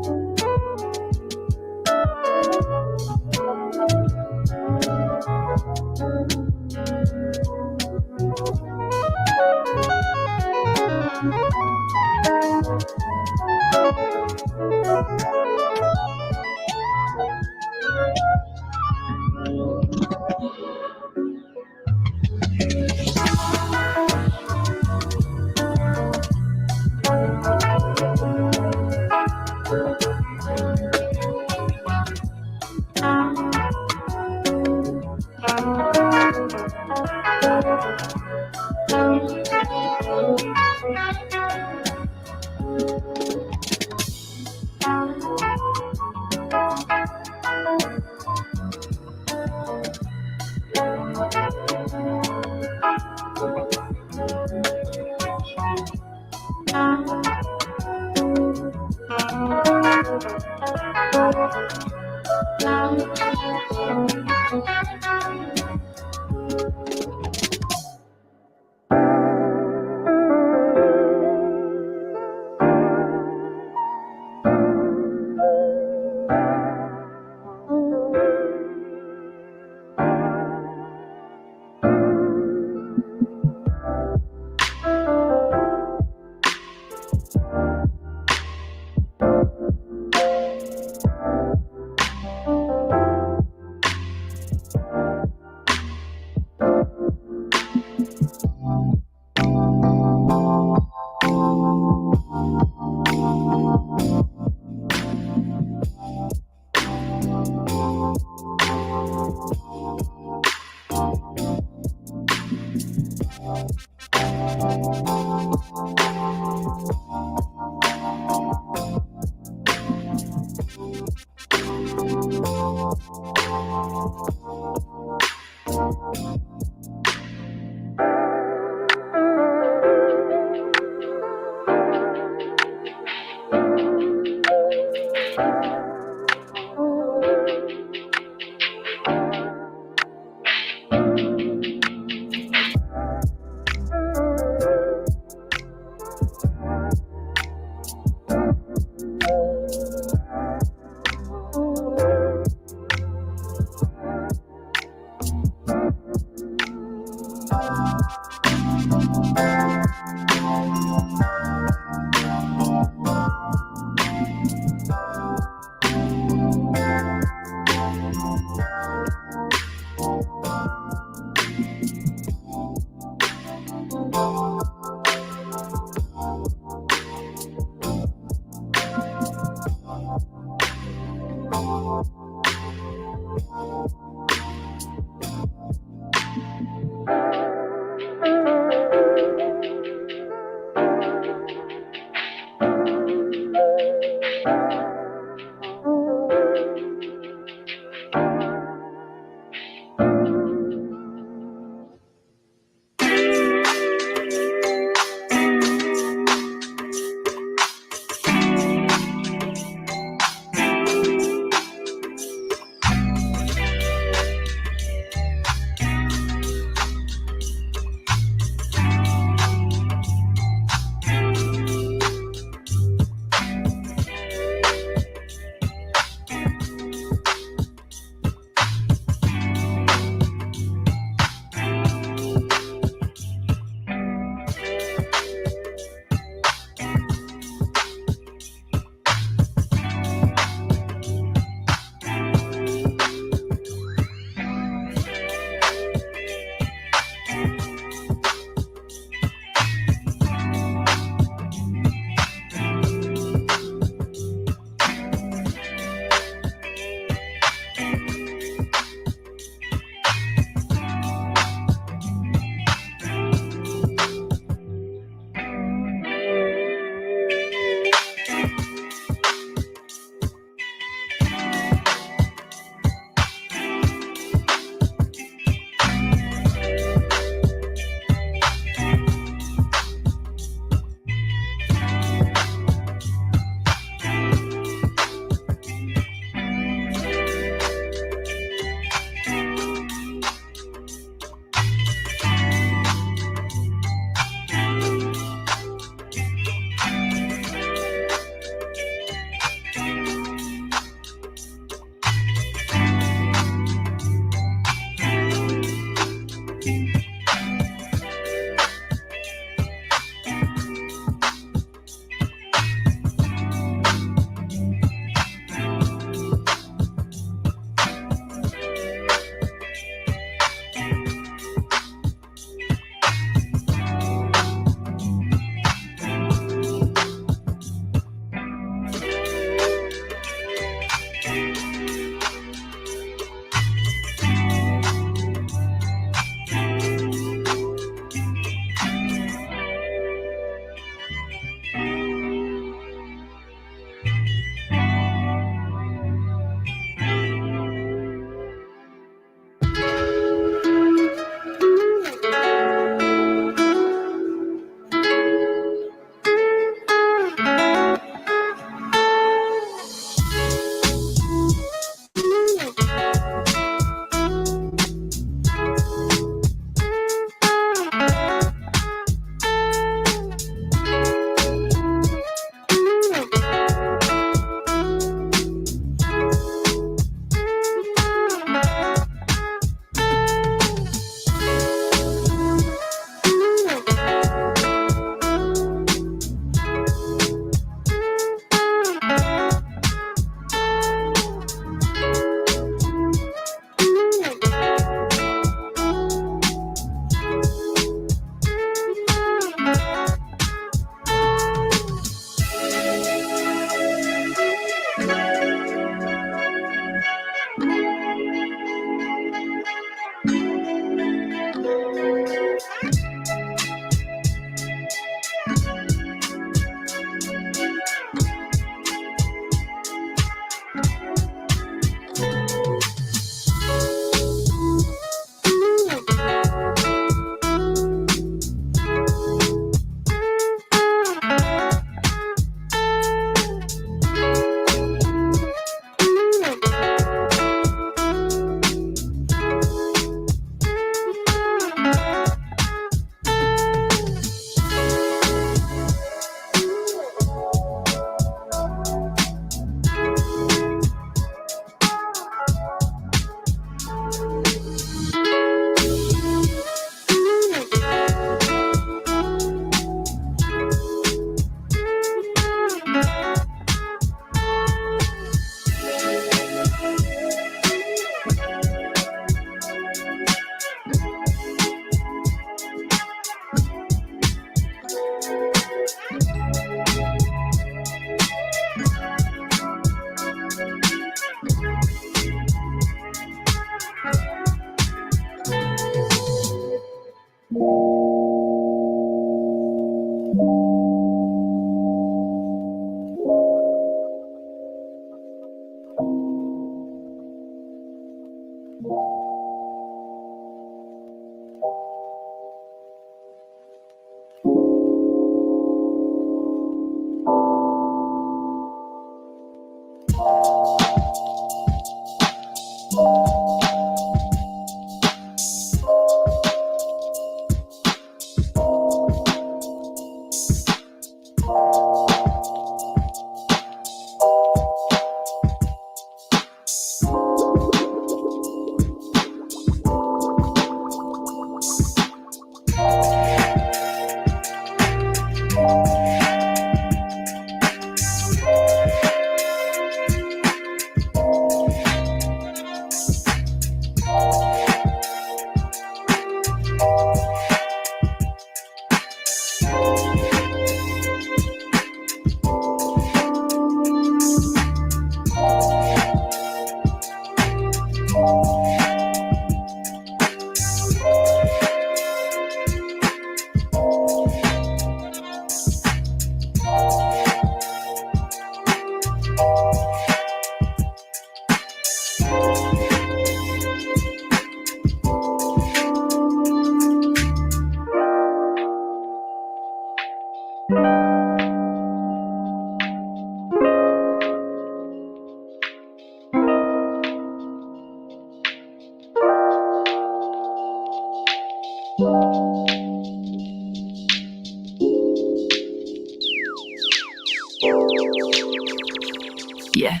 Yeah.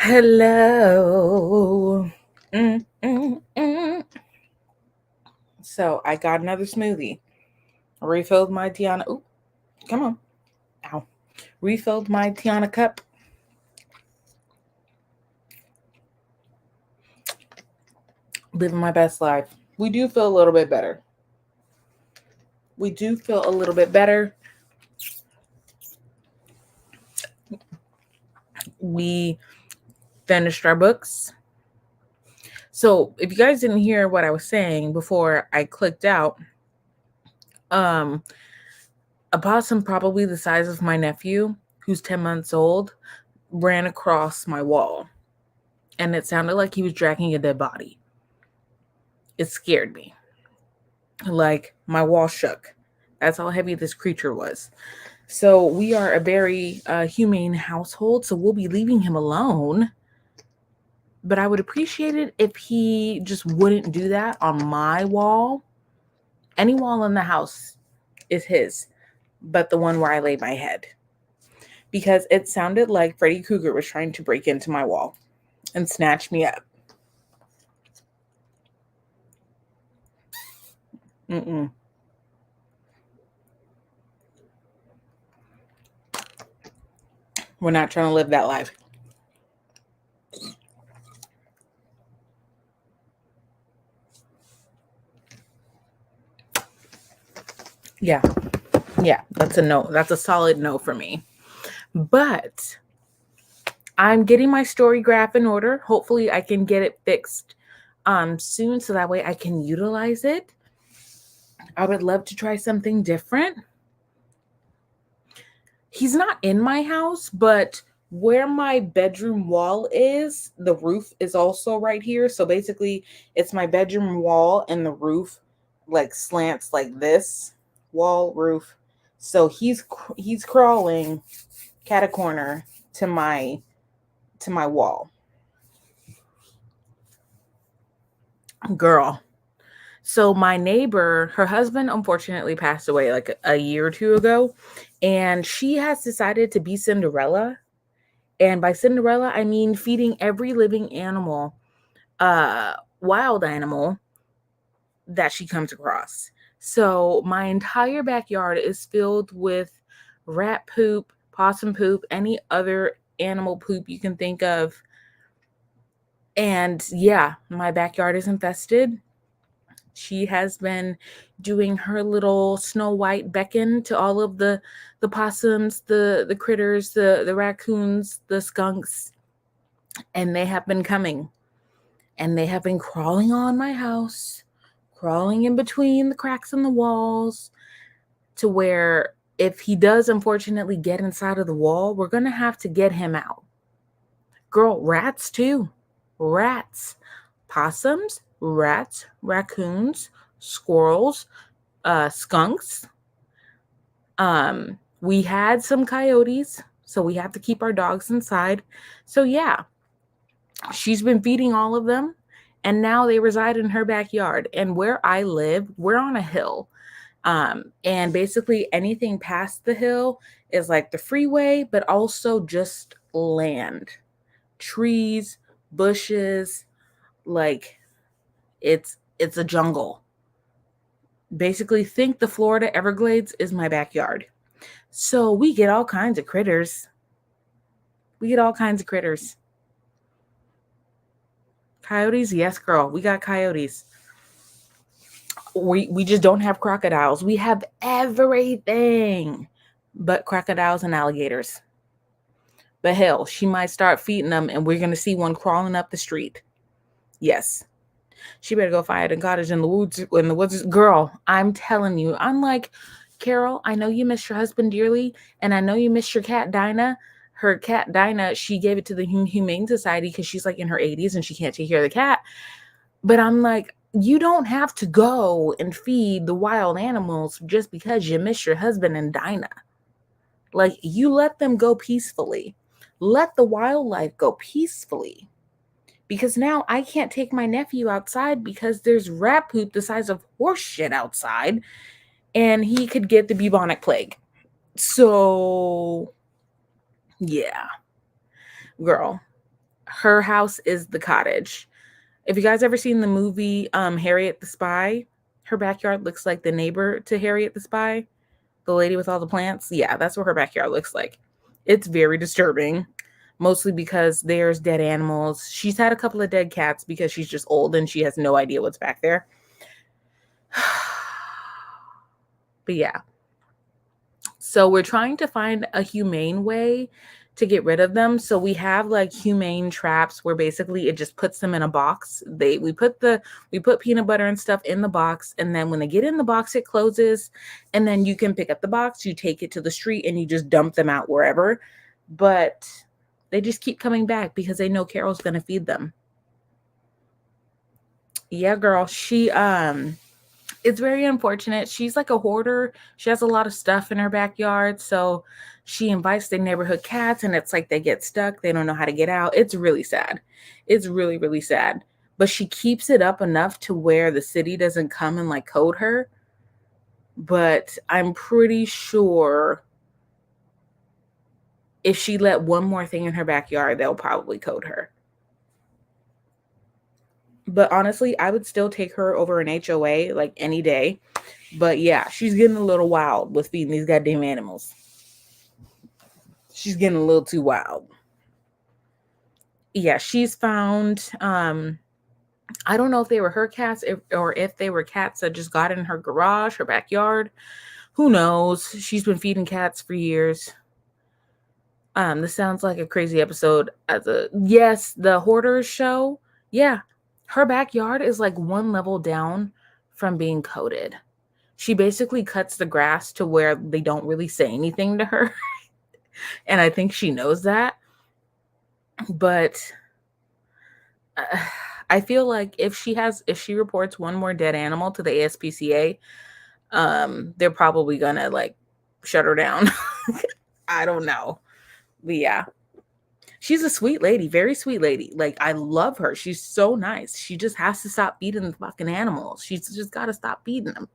Hello. Mm, mm, mm. So I got another smoothie. Refilled my Tiana. Ooh, come on. Ow. Refilled my Tiana cup. Living my best life. We do feel a little bit better. We do feel a little bit better. We finished our books. So if you guys didn't hear what I was saying before I clicked out, a possum probably the size of my nephew, who's 10 months old, ran across my wall. And it sounded like he was dragging a dead body. It scared me. Like my wall shook. That's how heavy this creature was. So we are a very humane household, so we'll be leaving him alone. But I would appreciate it if he just wouldn't do that on my wall. Any wall in the house is his, but the one where I lay my head. Because it sounded like Freddy Krueger was trying to break into my wall and snatch me up. Mm-mm. We're not trying to live that life. Yeah, that's a no. That's a solid no for me. But I'm getting my story graph in order. Hopefully I can get it fixed soon so that way I can utilize it. I would love to try something different. He's not in my house, but where my bedroom wall is, the roof is also right here. So basically it's my bedroom wall and the roof like slants like this, wall, roof. So he's crawling cat a corner to my wall. Girl. So my neighbor, her husband unfortunately passed away like a year or two ago, and she has decided to be Cinderella. And by Cinderella, I mean feeding every living animal, wild animal that she comes across. So my entire backyard is filled with rat poop, possum poop, any other animal poop you can think of. And yeah, my backyard is infested. She has been doing her little Snow White beckon to all of the possums, the critters, the raccoons, the skunks, and they have been coming. And they have been crawling on my house, crawling in between the cracks in the walls, to where if he does unfortunately get inside of the wall, we're going to have to get him out. Girl, rats too. Rats. Possums, rats, raccoons, squirrels, skunks. We had some coyotes, so we have to keep our dogs inside. So yeah, she's been feeding all of them, and now they reside in her backyard. And where I live, we're on a hill. And basically anything past the hill is like the freeway, but also just land, trees, bushes, like it's a jungle. Basically think the Florida Everglades is my backyard. So we get all kinds of critters. Coyotes, yes, girl. We got coyotes. We just don't have crocodiles. We have everything but crocodiles and alligators. But hell, she might start feeding them and we're going to see one crawling up the street. Yes. She better go find a cottage in the woods. Girl, I'm telling you. I'm like, Carol, I know you miss your husband dearly, and I know you miss your cat, Dinah. Her cat, Dinah, she gave it to the Humane Society because she's like in her 80s and she can't take care of the cat. But I'm like, you don't have to go and feed the wild animals just because you miss your husband and Dinah. Like, you let them go peacefully. Let the wildlife go peacefully. Because now I can't take my nephew outside because there's rat poop the size of horse shit outside, and he could get the bubonic plague. So, yeah. Girl, Her house is the cottage. If you guys ever seen the movie Harriet the Spy, her backyard looks like the neighbor to Harriet the Spy, the lady with all the plants. Yeah, that's what her backyard looks like. It's very disturbing, mostly because there's dead animals. She's had a couple of dead cats because she's just old and she has no idea what's back there. But yeah. So we're trying to find a humane way to get rid of them. So we have like humane traps where basically it just puts them in a box. We put peanut butter and stuff in the box, and then when they get in the box, it closes, and then you can pick up the box, you take it to the street, and you just dump them out wherever. But they just keep coming back because they know Carol's gonna feed them. Yeah, girl. It's very unfortunate. She's like a hoarder. She has a lot of stuff in her backyard. So she invites the neighborhood cats, and it's like they get stuck. They don't know how to get out. It's really sad. It's really, really sad. But she keeps it up enough to where the city doesn't come and like code her. But I'm pretty sure if she let one more thing in her backyard, they'll probably code her. But honestly, I would still take her over an HOA like any day. But yeah, she's getting a little wild with feeding these goddamn animals. She's getting a little too wild. Yeah, she's found, I don't know if they were her cats or if they were cats that just got in her garage, her backyard. Who knows? She's been feeding cats for years. This sounds like a crazy episode. Yes, the Hoarders show. Yeah, her backyard is like one level down from being coated. She basically cuts the grass to where they don't really say anything to her. And I think she knows that. But I feel like if she reports one more dead animal to the ASPCA, they're probably gonna like shut her down. I don't know. But yeah. She's a sweet lady, very sweet lady. Like, I love her. She's so nice. She just has to stop feeding the fucking animals. She's just got to stop feeding them.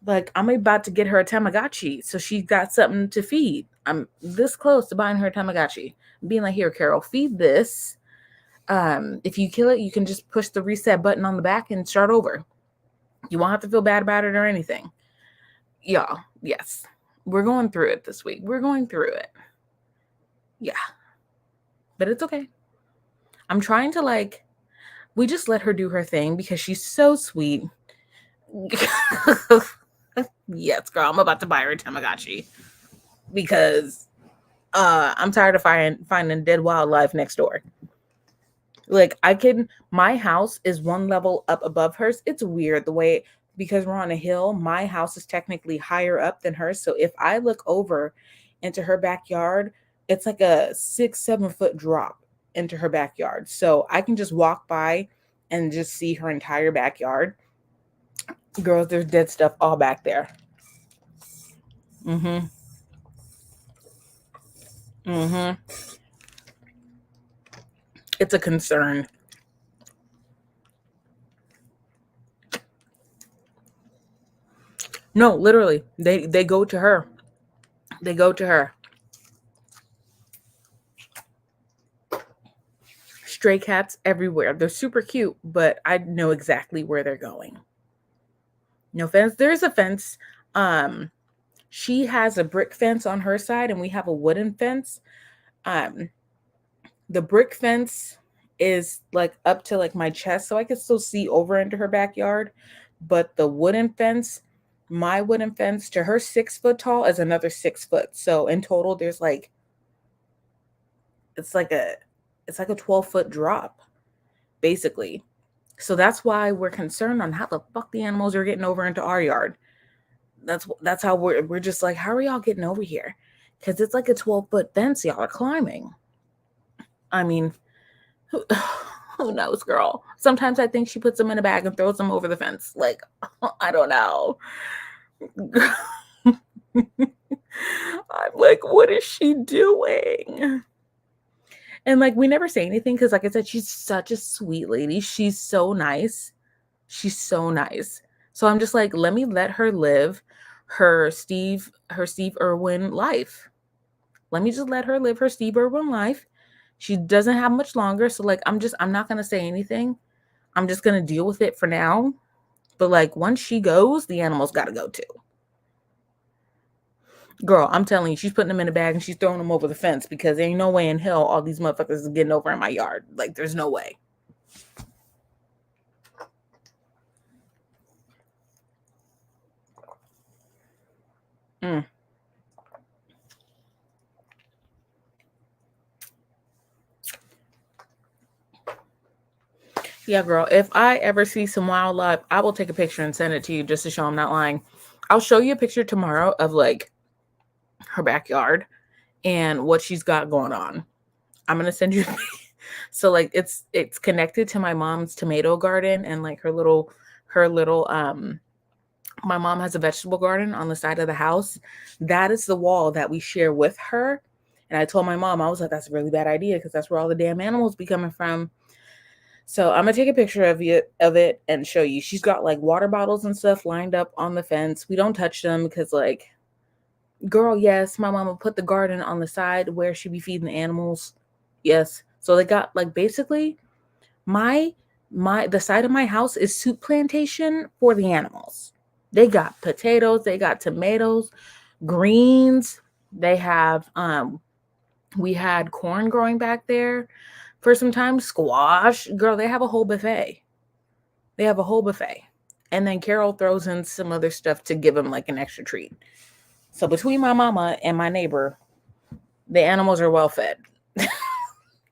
Like, I'm about to get her a Tamagotchi, so she's got something to feed. I'm this close to buying her a Tamagotchi. Being like, here, Carol, feed this. If you kill it, you can just push the reset button on the back and start over. You won't have to feel bad about it or anything. Y'all, yes. We're going through it this week. We're going through it. Yeah. But it's okay. I'm trying to we just let her do her thing because she's so sweet. Yes, girl, I'm about to buy her a Tamagotchi because I'm tired of finding dead wildlife next door. Like, my house is one level up above hers. It's weird the way, because we're on a hill, my house is technically higher up than hers. So if I look over into her backyard, it's like a 6-7 foot drop into her backyard. So I can just walk by and just see her entire backyard. Girls, there's dead stuff all back there. Mm-hmm. It's a concern. No, literally, they go to her. They go to her. Stray cats everywhere. They're super cute, but I know exactly where they're going. No fence. There's a fence. She has a brick fence on her side, and we have a wooden fence. The brick fence is like up to like my chest, so I can still see over into her backyard. But the wooden fence, my wooden fence to her 6 foot tall is another 6 foot. So in total, there's it's like a 12-foot drop, basically. So that's why we're concerned on how the fuck the animals are getting over into our yard. That's how we're just like, how are y'all getting over here? Because it's like a 12-foot fence y'all are climbing. I mean, who knows, girl? Sometimes I think she puts them in a bag and throws them over the fence. Like, I don't know. I'm like, what is she doing? And like, we never say anything because, like I said, she's such a sweet lady. She's so nice. She's so nice. So I'm just like, let her live her Steve Irwin life. Let me just let her live her Steve Irwin life. She doesn't have much longer. So like, I'm not going to say anything. I'm just going to deal with it for now. But like, once she goes, the animals got to go too. Girl, I'm telling you, she's putting them in a bag and she's throwing them over the fence because there ain't no way in hell all these motherfuckers is getting over in my yard. Like, there's no way. Mm. Yeah, girl, if I ever see some wildlife, I will take a picture and send it to you just to show I'm not lying. I'll show you a picture tomorrow of like her backyard and what she's got going on. I'm going to send you. So like it's connected to my mom's tomato garden and like her little my mom has a vegetable garden on the side of the house. That is the wall that we share with her. And I told my mom, I was like, that's a really bad idea because that's where all the damn animals be coming from. So I'm gonna take a picture of it and show you. She's got like water bottles and stuff lined up on the fence. We don't touch them because like, girl, yes, my mama put the garden on the side where she be feeding the animals. Yes. So they got like basically the side of my house is soup plantation for the animals. They got potatoes, they got tomatoes, greens. They have we had corn growing back there for some time, squash. Girl, they have a whole buffet. They have a whole buffet. And then Carol throws in some other stuff to give them like an extra treat. So between my mama and my neighbor, the animals are well fed.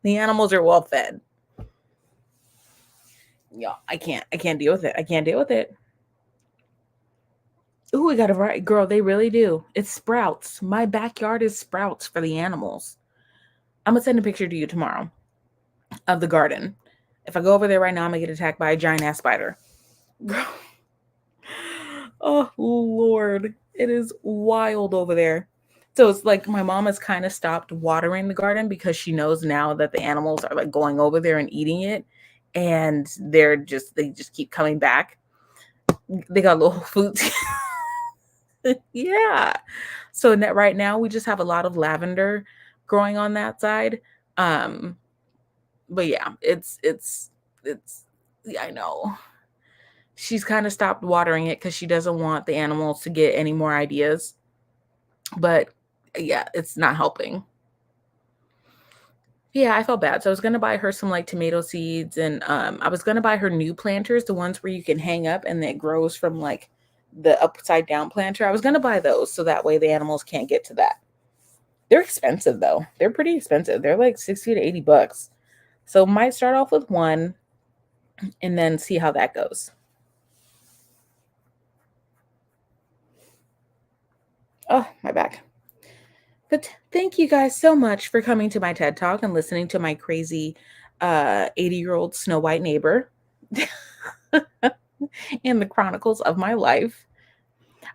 The animals are well fed. Yeah, I can't deal with it. I can't deal with it. Ooh, we got a right girl. They really do. It's sprouts. My backyard is sprouts for the animals. I'm gonna send a picture to you tomorrow of the garden. If I go over there right now, I'm gonna get attacked by a giant ass spider. Oh Lord, it is wild over there. So it's like my mom has kind of stopped watering the garden because she knows now that the animals are like going over there and eating it, and they just keep coming back. They got little food. Yeah. So right now we just have a lot of lavender growing on that side. But yeah, it's yeah, I know. She's kind of stopped watering it because she doesn't want the animals to get any more ideas. But yeah, it's not helping. Yeah, I felt bad. So I was gonna buy her some like tomato seeds and I was gonna buy her new planters, the ones where you can hang up and it grows from like the upside down planter. I was gonna buy those so that way the animals can't get to that. They're expensive though. They're pretty expensive. They're like 60 to 80 bucks. So might start off with one and then see how that goes. Oh, my back. But thank you guys so much for coming to my TED Talk and listening to my crazy 80-year-old Snow White neighbor and the chronicles of my life.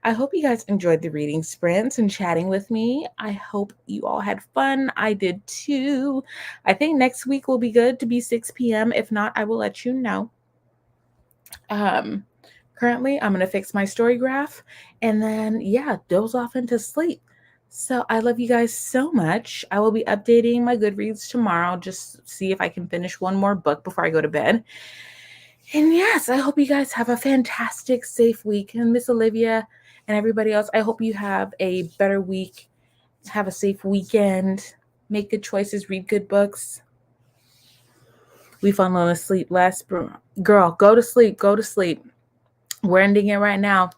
I hope you guys enjoyed the reading sprints and chatting with me. I hope you all had fun. I did too. I think next week will be good to be 6 p.m. If not, I will let you know. Currently, I'm going to fix my story graph and then, yeah, doze off into sleep. So I love you guys so much. I will be updating my Goodreads tomorrow. Just see if I can finish one more book before I go to bed. And yes, I hope you guys have a fantastic, safe week. And Miss Olivia and everybody else, I hope you have a better week. Have a safe weekend. Make good choices. Read good books. We fallen asleep last. Girl, go to sleep. Go to sleep. We're ending it right now.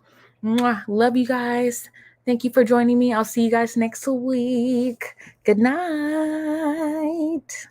Mwah. Love you guys. Thank you for joining me. I'll see you guys next week. Good night.